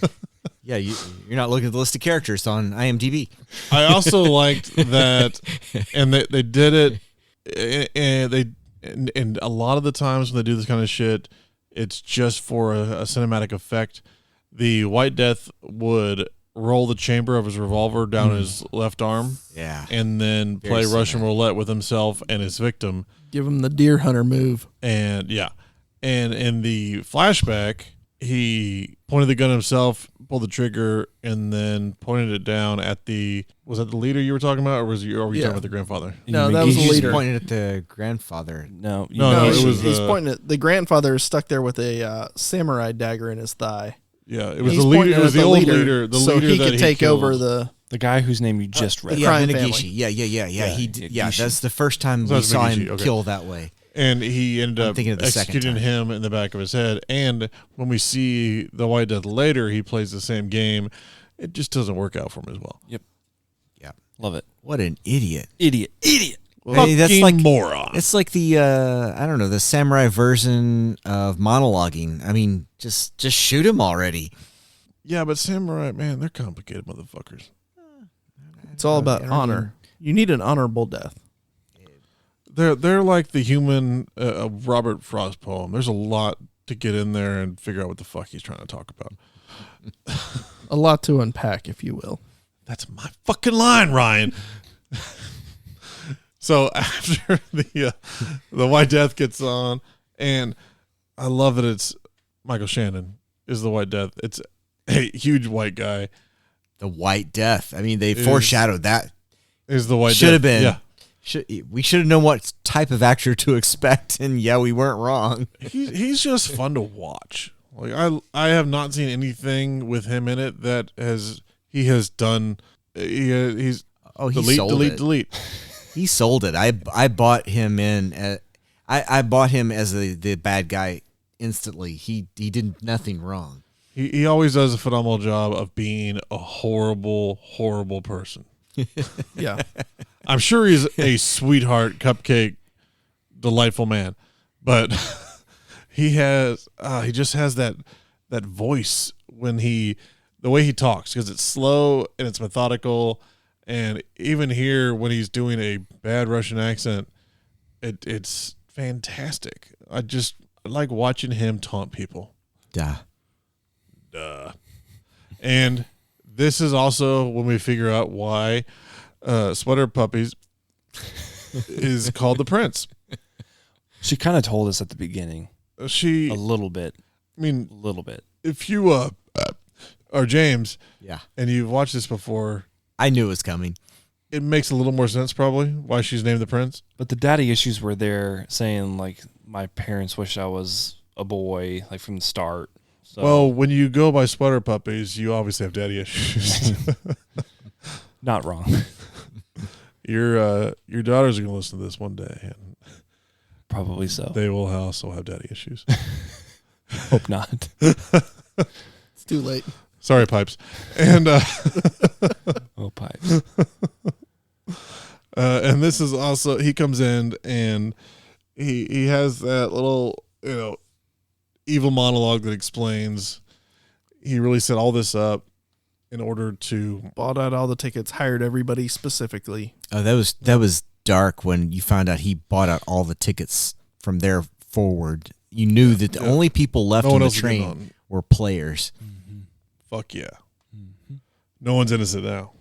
yeah, you're not looking at the list of characters on IMDb. I also liked that, and they did it, and a lot of the times when they do this kind of shit, it's just for a cinematic effect. The White Death would roll the chamber of his revolver down his left arm, and then play Russian roulette with himself and his victim. Give him the deer hunter move. And and in the flashback, he pointed the gun himself, pulled the trigger, and then pointed it down at the. Was that the leader you were talking about, or were you talking about the grandfather? No, that was the leader. Pointed at the grandfather. No, it was. He's pointing at the grandfather is stuck there with a samurai dagger in his thigh. Yeah, it was the leader. It was the old leader. The so leader he that could take killed. over the guy whose name you just read. Yeah, crime Minagishi. family. Yeah, that's the first time So we that's saw Minagishi, him okay. kill that way. And he ended I'm up thinking of the second executing time. him in the back of his head. And when we see the White Death later, he plays the same game. It just doesn't work out for him as well. Yep. Yeah. Love it. What an idiot. Idiot. Well, that's like moron. It's like the I don't know, the samurai version of monologuing. I mean, just shoot him already. Yeah, but samurai, man, they're complicated motherfuckers. It's all about honor. You need an honorable death. They're like the human Robert Frost poem. There's a lot to get in there and figure out what the fuck he's trying to talk about. A lot to unpack, if you will. That's my fucking line, Ryan. So after the White Death gets on, and I love that it's Michael Shannon is the White Death. It's a huge white guy. The White Death. I mean, they foreshadowed that. Is the White Death. Should have been. Yeah. We should have known what type of actor to expect, and yeah, we weren't wrong. He's just fun to watch. Like I have not seen anything with him in it that he has done. He's delete. He sold it. I bought him in. I bought him as the bad guy instantly. He did nothing wrong. He always does a phenomenal job of being a horrible, horrible person. Yeah. I'm sure he's a sweetheart, cupcake, delightful man, but he just has that voice when the way he talks, because it's slow and it's methodical, and even here when he's doing a bad Russian accent, it's fantastic. I like watching him taunt people. Duh. And this is also when we figure out why Sweater Puppies is called the Prince. She kind of told us at the beginning. A little bit. I mean, a little bit. If you are James, yeah, and you've watched this before, I knew it was coming. It makes a little more sense probably why she's named the Prince. But the daddy issues were there, saying like my parents wish I was a boy, like from the start. So. Well, when you go by Sweater Puppies, you obviously have daddy issues. Not wrong. Your daughters are going to listen to this one day, and probably so. They will also have daddy issues. Hope not. It's too late. Sorry, Pipes. And oh, Pipes. And this is also, he comes in and he has that little evil monologue that explains he really set all this up in order to bought out all the tickets, hired everybody specifically. Oh, that was dark when you found out he bought out all the tickets from there forward. You knew that the only people left on the train were players. Fuck yeah. No one's innocent now.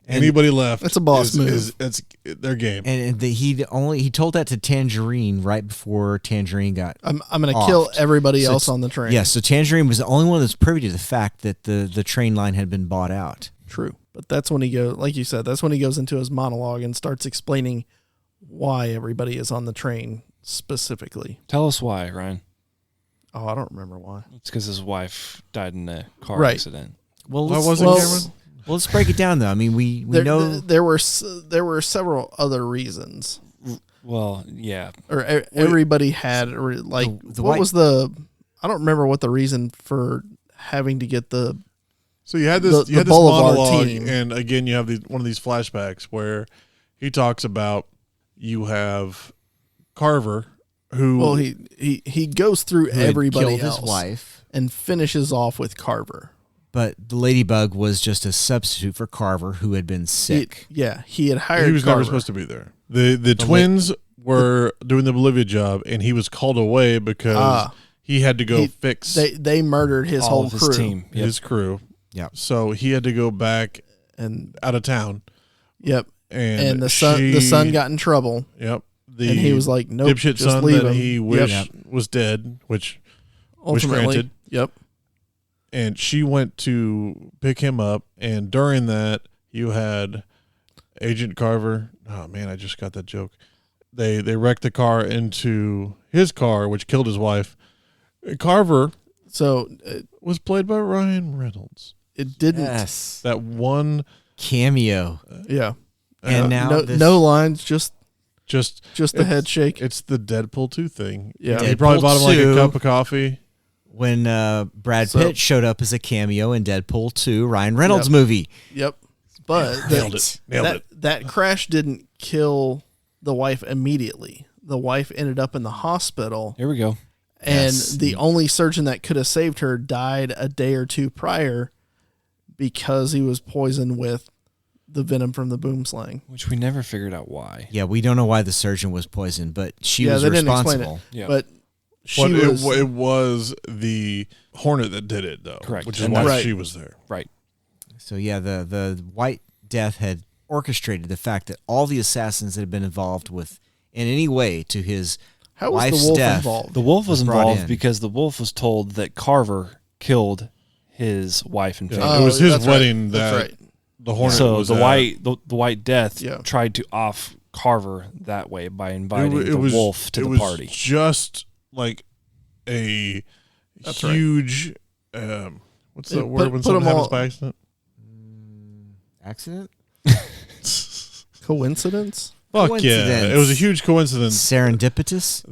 Anybody left? That's a boss move. It's their game. And he told that to Tangerine right before Tangerine got. I'm going to kill everybody else on the train. Yeah, so Tangerine was the only one that's privy to the fact that the train line had been bought out. True, but that's when he goes, like you said, that's when he goes into his monologue and starts explaining why everybody is on the train specifically. Tell us why, Ryan. Oh, I don't remember why. It's because his wife died in a car accident. Well, let's break it down though. I mean, we know there were several other reasons. Well, yeah. Or everybody had like what was the? I don't remember what the reason for having to get the. So you had this monologue, and again, you have one of these flashbacks where he talks about you have Carver, who he goes through everybody killed else, his wife, and finishes off with Carver. But the Ladybug was just a substitute for Carver, who had been sick. He had hired. He was Carver. never supposed to be there. The twins were doing the Bolivia job, and he was called away because he had to go fix. They murdered his whole crew. His team. Yep. His crew. Yeah. So he had to go back and out of town. Yep. And the son got in trouble. Yep. And he was like, "Nope, dipshit just son leave that him." he wished was dead, which was granted. Yep. And she went to pick him up, and during that, you had Agent Carver. Oh man, I just got that joke. They wrecked the car into his car, which killed his wife. Carver, was played by Ryan Reynolds. It didn't. Yes. That one cameo. Yeah. And now no lines, just the head shake. It's the Deadpool 2 thing. Yeah. He probably bought him like a cup of coffee. When Brad Pitt showed up as a cameo in Deadpool 2, Ryan Reynolds movie. Yep. But Nailed it. That crash didn't kill the wife immediately. The wife ended up in the hospital. Here we go. And the only surgeon that could have saved her died a day or two prior because he was poisoned with the venom from the boom slang. Which we never figured out why. Yeah, we don't know why the surgeon was poisoned, but she was they didn't responsible. explain it. Yeah. But it was the Hornet that did it, though. Correct. Which is why she was there. Right. So, yeah, the White Death had orchestrated the fact that all the assassins that had been involved with, in any way, to his wife's death. Involved? The wolf was brought involved in. because the wolf was told that Carver killed his wife and family. It was his that's wedding right. that That's right. the Hornet So was the at. White Death tried to off Carver that way by inviting the wolf to the party. Just like a huge. What's the word when something happens by accident? Accident? Coincidence? Fuck yeah! It was a huge coincidence. Serendipitous?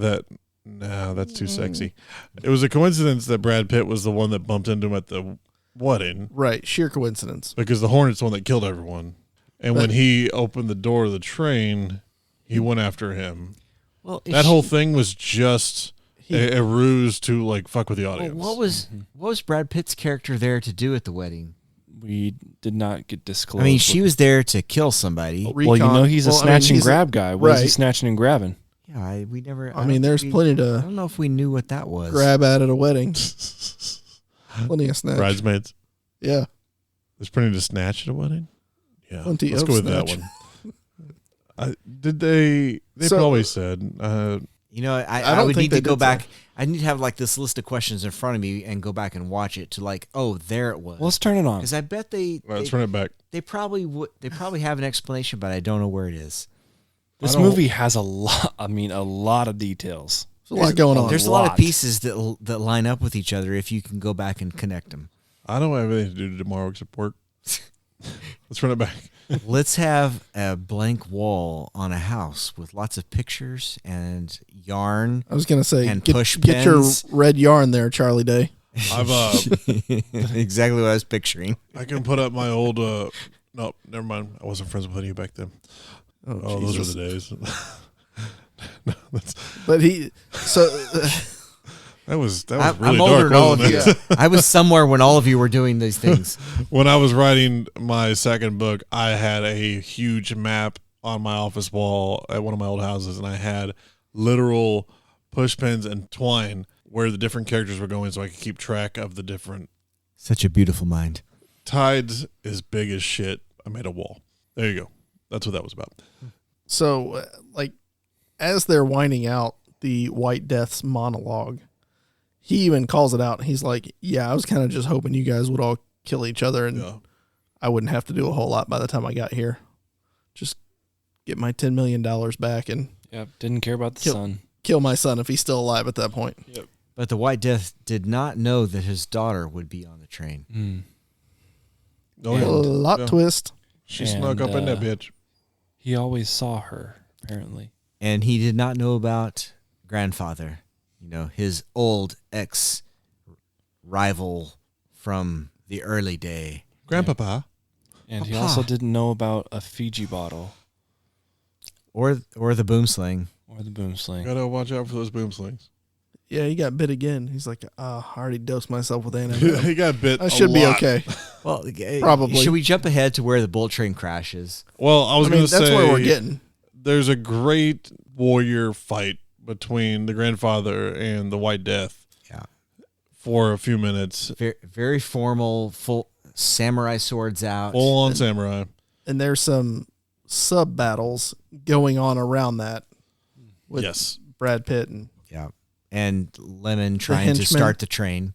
That's too sexy. It was a coincidence that Brad Pitt was the one that bumped into him at the wedding. Right, sheer coincidence. Because the Hornet's the one that killed everyone. And when he opened the door of the train, he went after him. Well, that whole thing was just a ruse to like fuck with the audience. Well, what was Brad Pitt's character there to do at the wedding? We did not get disclosed. I mean, she was there to kill somebody. Well, you know he's a snatch and grab guy. What is he snatching and grabbing? Yeah, we never. I mean, there's plenty to. I don't know if we knew what that was. Grab at a wedding. Plenty of snatch. Bridesmaids. Yeah. There's plenty to snatch at a wedding. Yeah, plenty let's of go with snatch. that one. Did they? They probably said. You know, I don't would think need to they go did back. I need to have like this list of questions in front of me and go back and watch it to like, oh, there it was. Well, let's turn it on. Because I bet let's run it back. They probably would. They probably have an explanation, but I don't know where it is. This movie has a lot. I mean, a lot of details. There's a lot going on. There's a lot of pieces that line up with each other if you can go back and connect them. I don't have anything to do tomorrow except work. Let's run it back. Let's have a blank wall on a house with lots of pictures and yarn. I was going to say, and get your red yarn there, Charlie Day. I've exactly what I was picturing. I can put up my old. No, never mind. I wasn't friends with any of you back then. Oh, those were the days. No, but he so. That was really I'm dark, older than all of wasn't you. it? I was somewhere when all of you were doing these things. When I was writing my second book, I had a huge map on my office wall at one of my old houses, and I had literal push pins and twine where the different characters were going so I could keep track of the different. Such a beautiful mind. Tides is big as shit. I made a wall. There you go. That's what that was about. So, like, as they're winding out the White Death's monologue, he even calls it out. He's like, yeah, I was kind of just hoping you guys would all kill each other and I wouldn't have to do a whole lot by the time I got here. Just get my $10 million back and didn't care about the son. Kill my son if he's still alive at that point. Yep. But the White Death did not know that his daughter would be on the train. Twist. She snuck up in that bitch. He always saw her, apparently. And he did not know about grandfather, his old ex-rival from the early day. Grandpapa. And he also didn't know about a Fiji bottle. Or the boom sling. Gotta watch out for those boom slings. Yeah, he got bit again. He's like, I already dosed myself with antivenom. He got bit. I should be okay. Well, probably. Should we jump ahead to where the bullet train crashes? Well, I was going to say that's where we're getting. There's a great warrior fight between the grandfather and the White Death. Yeah. For a few minutes. Very, very formal, full samurai swords out. Full on samurai. And there's some sub battles going on around that. With Brad Pitt and Lemon trying to start the train.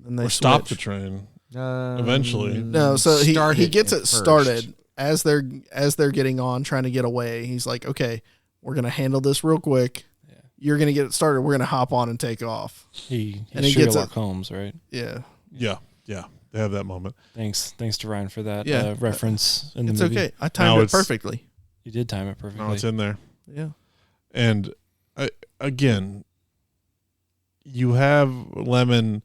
And they stop the train. Eventually. No, so he gets it started as they're getting on, trying to get away. He's like, okay, we're gonna handle this real quick. Yeah. You're gonna get it started. We're gonna hop on and take off. He gets Sherlock Holmes, right? Yeah. Yeah. They have that moment. Thanks to Ryan for that reference in the it's movie. Okay. I timed it perfectly. You did time it perfectly. No, it's in there. Yeah. And again, you have Lemon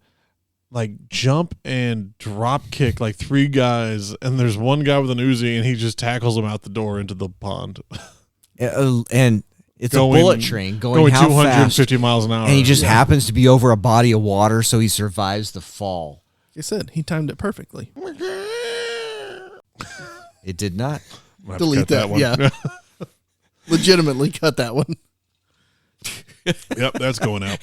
like jump and drop kick like 3 guys, and there's one guy with an Uzi, and he just tackles him out the door into the pond. And it's a bullet train going how 250 fast? miles an hour. And he just happens to be over a body of water, so he survives the fall. Like I said, he timed it perfectly. It did not. Delete that one. Yeah. Legitimately cut that one. Yep, that's going out.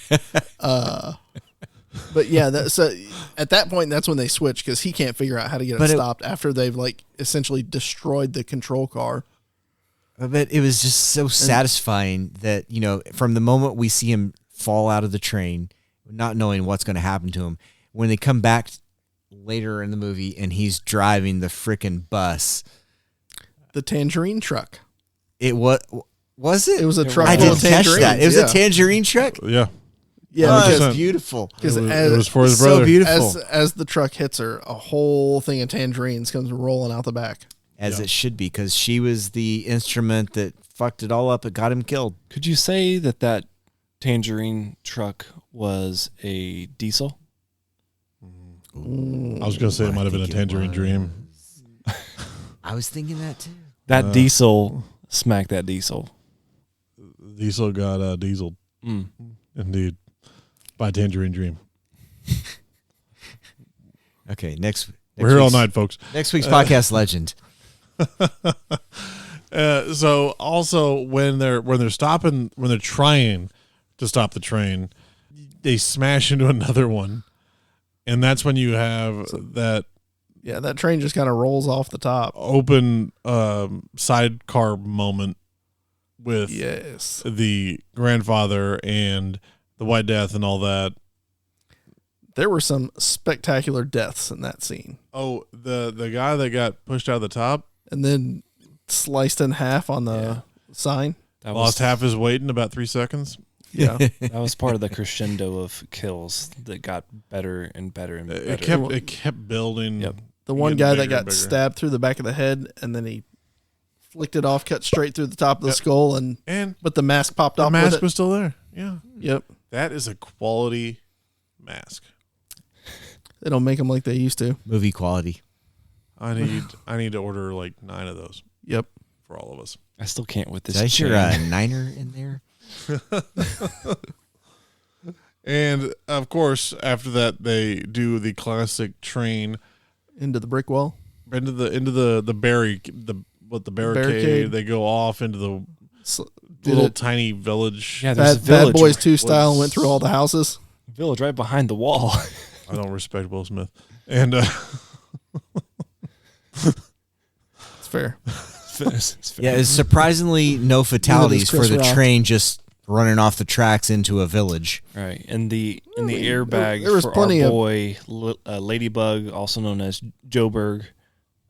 But yeah, so at that point, that's when they switch because he can't figure out how to get it stopped after they've like essentially destroyed the control car. But it was just so satisfying that, from the moment we see him fall out of the train, not knowing what's going to happen to him, when they come back later in the movie and he's driving the frickin' bus. The tangerine truck. It was it? It was a truck. I didn't catch that. It was a tangerine truck? Yeah. Yeah, it was beautiful. Because it was for his brother. So beautiful. As the truck hits her, a whole thing of tangerines comes rolling out the back. As it should be, because she was the instrument that fucked it all up. It got him killed. Could you say that tangerine truck was a diesel? I was going to say it might have been a tangerine dream. I was thinking that too. That diesel smacked that diesel. Diesel got dieseled. Indeed. By Tangerine Dream. Okay, next we're here all night, folks. Next week's podcast legend. So also when they're trying to stop the train, they smash into another one, and that's when you have that. Yeah, that train just kind of rolls off the top. Open sidecar moment with the grandfather and the White Death and all that. There were some spectacular deaths in that scene. Oh, the guy that got pushed out of the top and then sliced in half on the sign. That lost half his weight in about 3 seconds. Yeah, that was part of the crescendo of kills that got better and better and better. It kept building. Yep. The one guy that got stabbed through the back of the head, and then he flicked it off, cut straight through the top of the skull, but the mask popped off. The mask with it. was still there. Yeah. Yep. That is a quality mask. They don't make them like they used to. Movie quality. I need to order like 9 of those. Yep. For all of us. I still can't with this. Did I hear a niner in there? And of course, after that, they do the classic train into the brick wall, into the barricade. They go off into the little tiny village. Yeah, there's a village. Bad Boys 2 style went through all the houses. Village right behind the wall. I don't respect Will Smith, and it's fair. Yeah, it's surprisingly no fatalities for Chris the Rock. train just running off the tracks into a village. Right, and the airbag there was for plenty our of- boy Ladybug, also known as Joburg,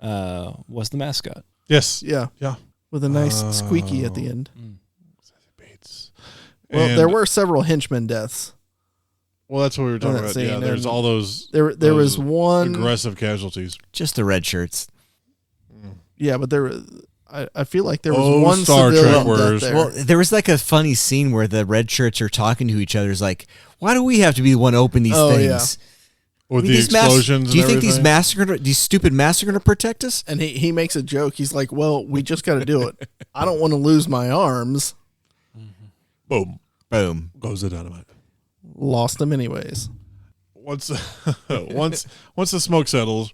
was the mascot. Yes. Yeah. Yeah. With a nice squeaky at the end. Bates. Well, And- there were several henchmen deaths. Well, that's what we were talking in that about. Yeah, scene, there's and all those. There those was one aggressive casualties. Just the red shirts. Yeah, but I feel like there was Oh, one Star Trek civilian words. death there. Well, there was like a funny scene where the red shirts are talking to each other. It's like, why do we have to be the one to open these Oh, things? With the these explosions. do you and think these everything? these stupid masks are going to protect us? And he makes a joke. He's like, "Well, we just got to do it. I don't want to lose my arms." Boom. Boom. Goes the dynamite. Lost them anyways. Once the smoke settles,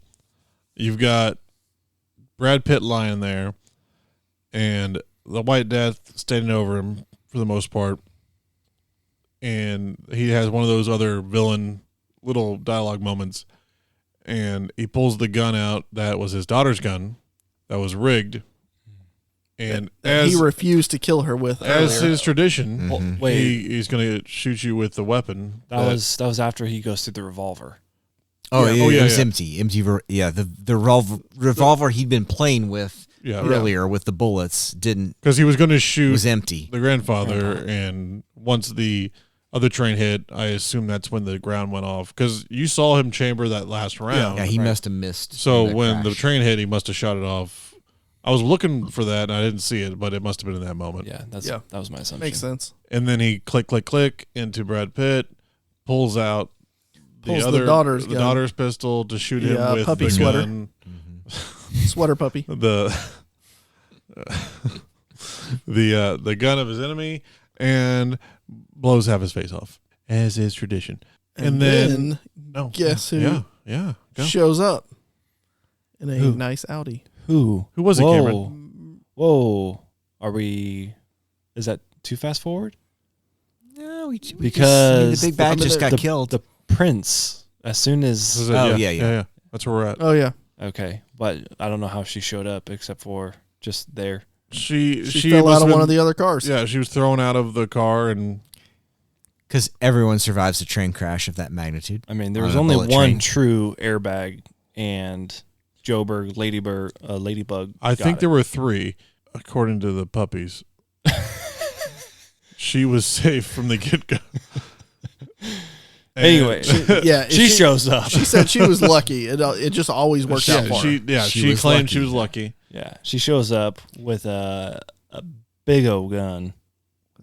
you've got Brad Pitt lying there, and the White Death standing over him for the most part, and he has one of those other villain little dialogue moments, and he pulls the gun out that was his daughter's gun, that was rigged, and That he refused to kill her with as earlier. his tradition, Well, wait. he's going to shoot you with the weapon. That was after he goes through the revolver. Oh, Yeah. yeah, Oh, yeah, it was yeah. empty. The revolver he'd been playing with earlier with the bullets didn't, because he was going to shoot was empty. the grandfather, and once the other train hit, I assume that's when the ground went off, because you saw him chamber that last round. Yeah, he must have missed. So that when the crash. train hit, he must have shot it off. I was looking for that, and I didn't see it, but it must have been in that moment. Yeah, that was my assumption. Makes sense. And then he click into Brad Pitt, pulls out Pulls the daughter's gun. daughter's pistol to shoot him with puppy the sweater. gun. Sweater puppy. The gun of his enemy, and blows half his face off, as is tradition. And then guess who Go. shows up in a Who? nice Audi? Who was it, Whoa. Cameron? Whoa. Is that too fast forward? No, Because the big bad just got the- killed. The prince, as soon as. This is it, Oh, yeah. yeah. That's where we're at. Oh yeah. Okay. But I don't know how she showed up except for just there. She fell must out of have one been- of the other cars. Yeah, she was thrown out of the car, and Because everyone survives a train crash of that magnitude. I mean, there On was a only bullet one train. true airbag, and Joburg, Ladybug. I think there were 3, according to the puppies. She was safe from the get-go. Anyway, she she shows up. She said she was lucky. It just always worked out for her. She claimed she was lucky. Yeah, she shows up with a big old gun,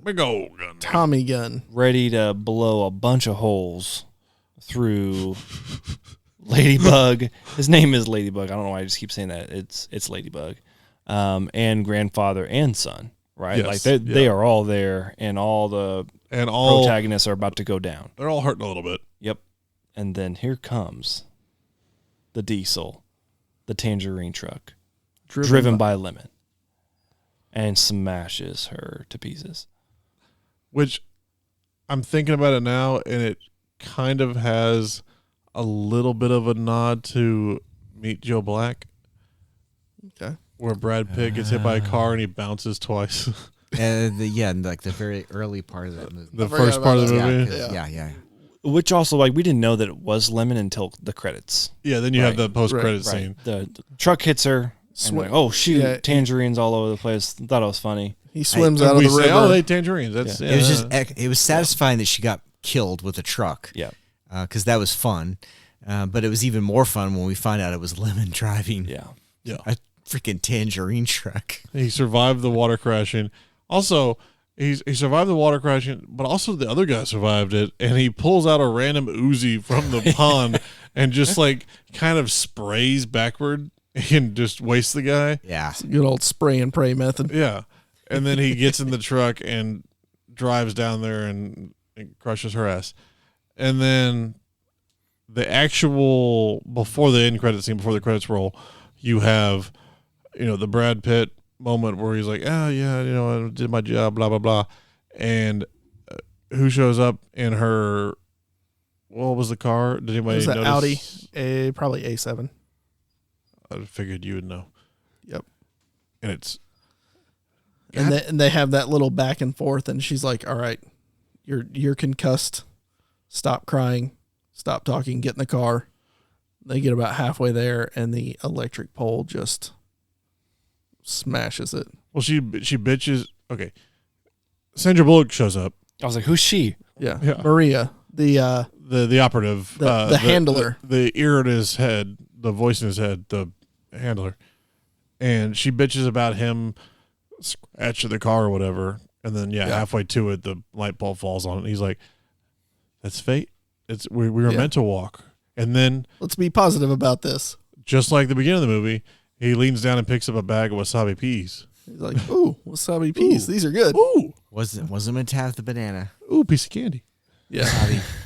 Big old gun. Tommy gun. ready to blow a bunch of holes through Ladybug. His name is Ladybug. I don't know why I just keep saying that. It's Ladybug, and grandfather and son. Right, Yes, like they are all there, and all the protagonists are about to go down. They're all hurting a little bit. Yep. And then here comes the diesel, the tangerine truck, driven by Lemon, and smashes her to pieces. Which I'm thinking about it now, and it kind of has a little bit of a nod to Meet Joe Black. Okay. Where Brad Pitt gets hit by a car and he bounces twice. And like the very early part of that movie. The first part of the movie? Yeah. Which also, like, we didn't know that it was Lemon until the credits. Yeah, then you have the post-credit scene. The truck hits her. And like, oh, shoot, Yeah. tangerines all over the place. Thought it was funny. He swims And out of we the say, river. oh, they tangerines. That's It was just it was satisfying that she got killed with a truck. Yeah. Because that was fun. But it was even more fun when we find out it was Lemon driving. Yeah. A freaking tangerine truck. He survived the water crashing. Also, he survived the water crashing, but also the other guy survived it, and he pulls out a random Uzi from the pond and just like kind of sprays backward and just wastes the guy. Yeah. It's a good old spray and pray method. Yeah. And then he gets in the truck and drives down there and crushes her ass. And then the actual, before the end credit scene, before the credits roll, you have, the Brad Pitt moment where he's like, oh, yeah, I did my job, blah, blah, blah. And who shows up in her, what was the car? Did anybody It was an notice? Audi, probably A7. I figured you would know. Yep. and it's and they have that little back and forth, and she's like, "All right, you're concussed. Stop crying. Stop talking. Get in the car." They get about halfway there, and the electric pole just smashes it. Well, she bitches. Okay, Sandra Bullock shows up. I was like, "Who's she?" Yeah. Maria, the operative, the handler, the ear in his head, the voice in his head, the handler, and she bitches about him scratching the car or whatever, and then halfway to it, the light bulb falls on it. And he's like, "That's fate. We were meant to walk." And then let's be positive about this. Just like the beginning of the movie, he leans down and picks up a bag of wasabi peas. He's like, "Ooh, wasabi peas. These are good." Ooh, wasn't meant to have the banana. Ooh, piece of candy. Yeah,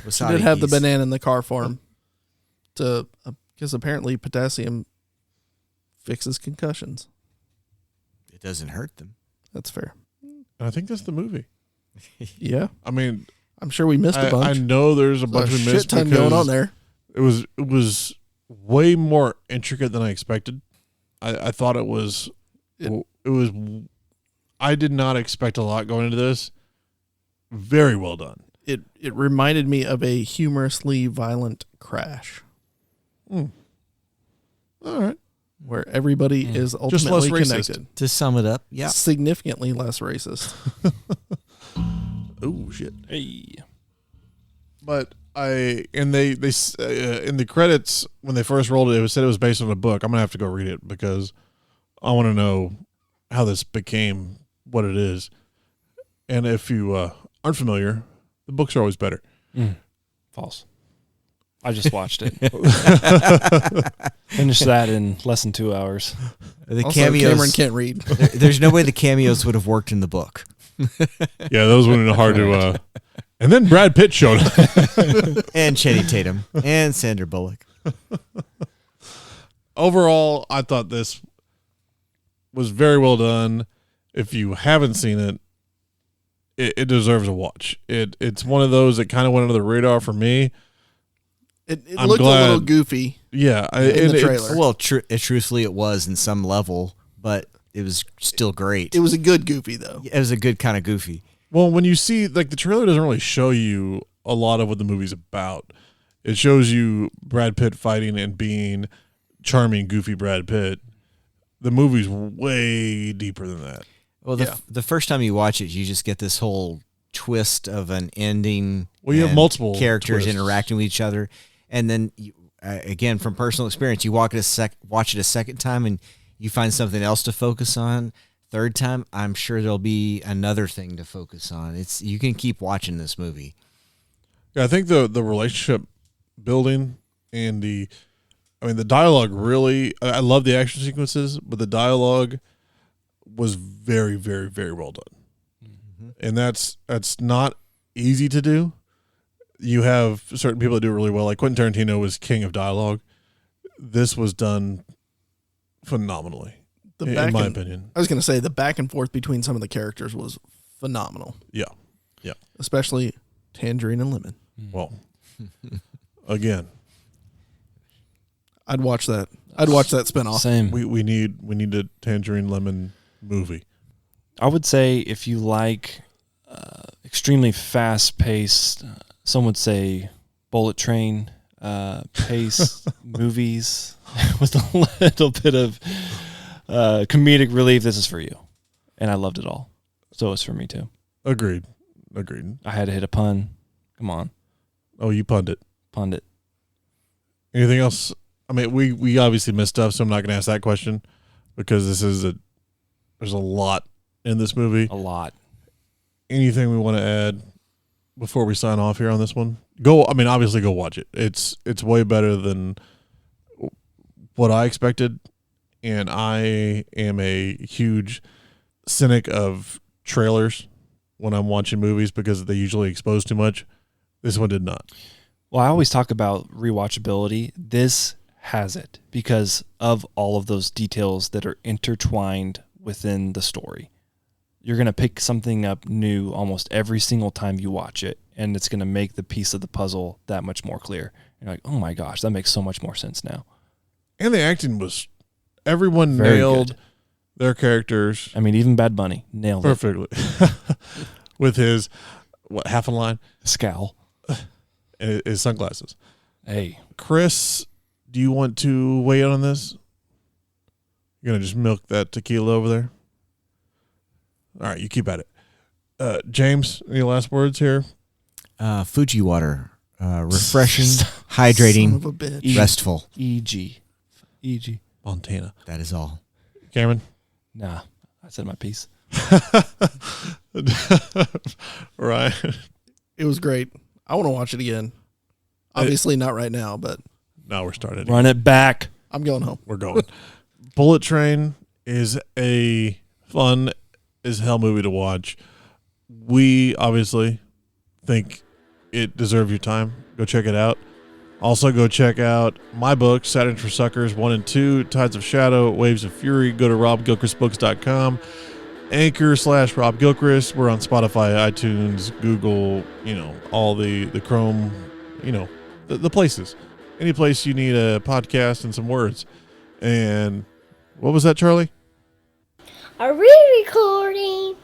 wasabi she did have peas. the banana in the car for him, because apparently potassium fixes concussions. It doesn't hurt them. That's fair. I think that's the movie. Yeah, I mean, I'm sure we missed a bunch. I know there's a bunch we missed. Shit ton going on there. It was way more intricate than I expected. I thought it was. I did not expect a lot going into this. Very well done. It reminded me of a humorously violent Crash. All right. Where everybody is Just ultimately less racist. connected. To sum it up, yeah. Significantly less racist. Oh shit. Hey. But they in the credits when they first rolled it, it said it was based on a book. I'm gonna have to go read it because I want to know how this became what it is. And if you aren't familiar, the books are always better. False. I just watched it. Finished that in less than 2 hours. The Also, cameos. Cameron can't read. There's no way the cameos would have worked in the book. Yeah, those would have been hard to. And then Brad Pitt showed up. And Channing Tatum. And Sandra Bullock. Overall, I thought this was very well done. If you haven't seen it, it deserves a watch. It's one of those that kind of went under the radar for me. It looked a little goofy. Yeah. In the trailer. Well, truthfully, it was in some level, but it was still great. It was a good goofy, though. It was a good kind of goofy. Well, when you see, like, the trailer doesn't really show you a lot of what the movie's about. It shows you Brad Pitt fighting and being charming, goofy Brad Pitt. The movie's way deeper than that. Well, the first time you watch it, you just get this whole twist of an ending. Well, you have and multiple characters twists. interacting with each other. And then, again, from personal experience, you watch it a second time and you find something else to focus on. Third time, I'm sure there'll be another thing to focus on. You can keep watching this movie. Yeah, I think the relationship building and the dialogue really, I love the action sequences, but the dialogue was very, very, very well done. Mm-hmm. And that's not easy to do. You have certain people that do it really well. Like Quentin Tarantino was king of dialogue. This was done phenomenally, in my opinion. I was going to say the back and forth between some of the characters was phenomenal. Yeah. Yeah. Especially Tangerine and Lemon. Well, again, I'd watch that. I'd watch that spinoff. Same. We need a Tangerine Lemon movie. I would say if you like extremely fast-paced, some would say bullet train pace movies with a little bit of comedic relief, this is for you. And I loved it all. So it's for me too. Agreed. I had to hit a pun. Come on. Oh, you punned it. Punned it. Anything else? I mean, we obviously missed stuff, so I'm not going to ask that question because there's a lot in this movie. A lot. Anything we want to add before we sign off here on this one? Obviously go watch it. It's way better than what I expected, and I am a huge cynic of trailers when I'm watching movies because they usually expose too much. This one did not. Well, I always talk about rewatchability. This has it because of all of those details that are intertwined within the story. You're going to pick something up new almost every single time you watch it, and it's going to make the piece of the puzzle that much more clear. You're like, oh my gosh, that makes so much more sense now. And the acting was, everyone Very nailed good. their characters. I mean, even Bad Bunny nailed it perfectly with his half a line scowl, and his sunglasses. Hey, Chris, do you want to weigh in on this? You're gonna just milk that tequila over there. All right, you keep at it. James, any last words here? Fuji water, refreshing, hydrating, Son of a bitch. restful. E.G. Montana. That is all. Cameron? Nah, I said my piece. Right. It was great. I want to watch it again. Obviously not right now, but now we're starting. Run it back. I'm going home. We're going. Bullet Train is a fun as hell movie to watch. We obviously think it deserves your time. Go check it out. Also, go check out my books, Saturn for Suckers 1 and 2, Tides of Shadow, Waves of Fury. Go to robgilchristbooks.com. Anchor/Rob Gilchrist. We're on Spotify, iTunes, Google, all the Chrome, the places. Any place you need a podcast and some words. And what was that, Charlie? Are we recording?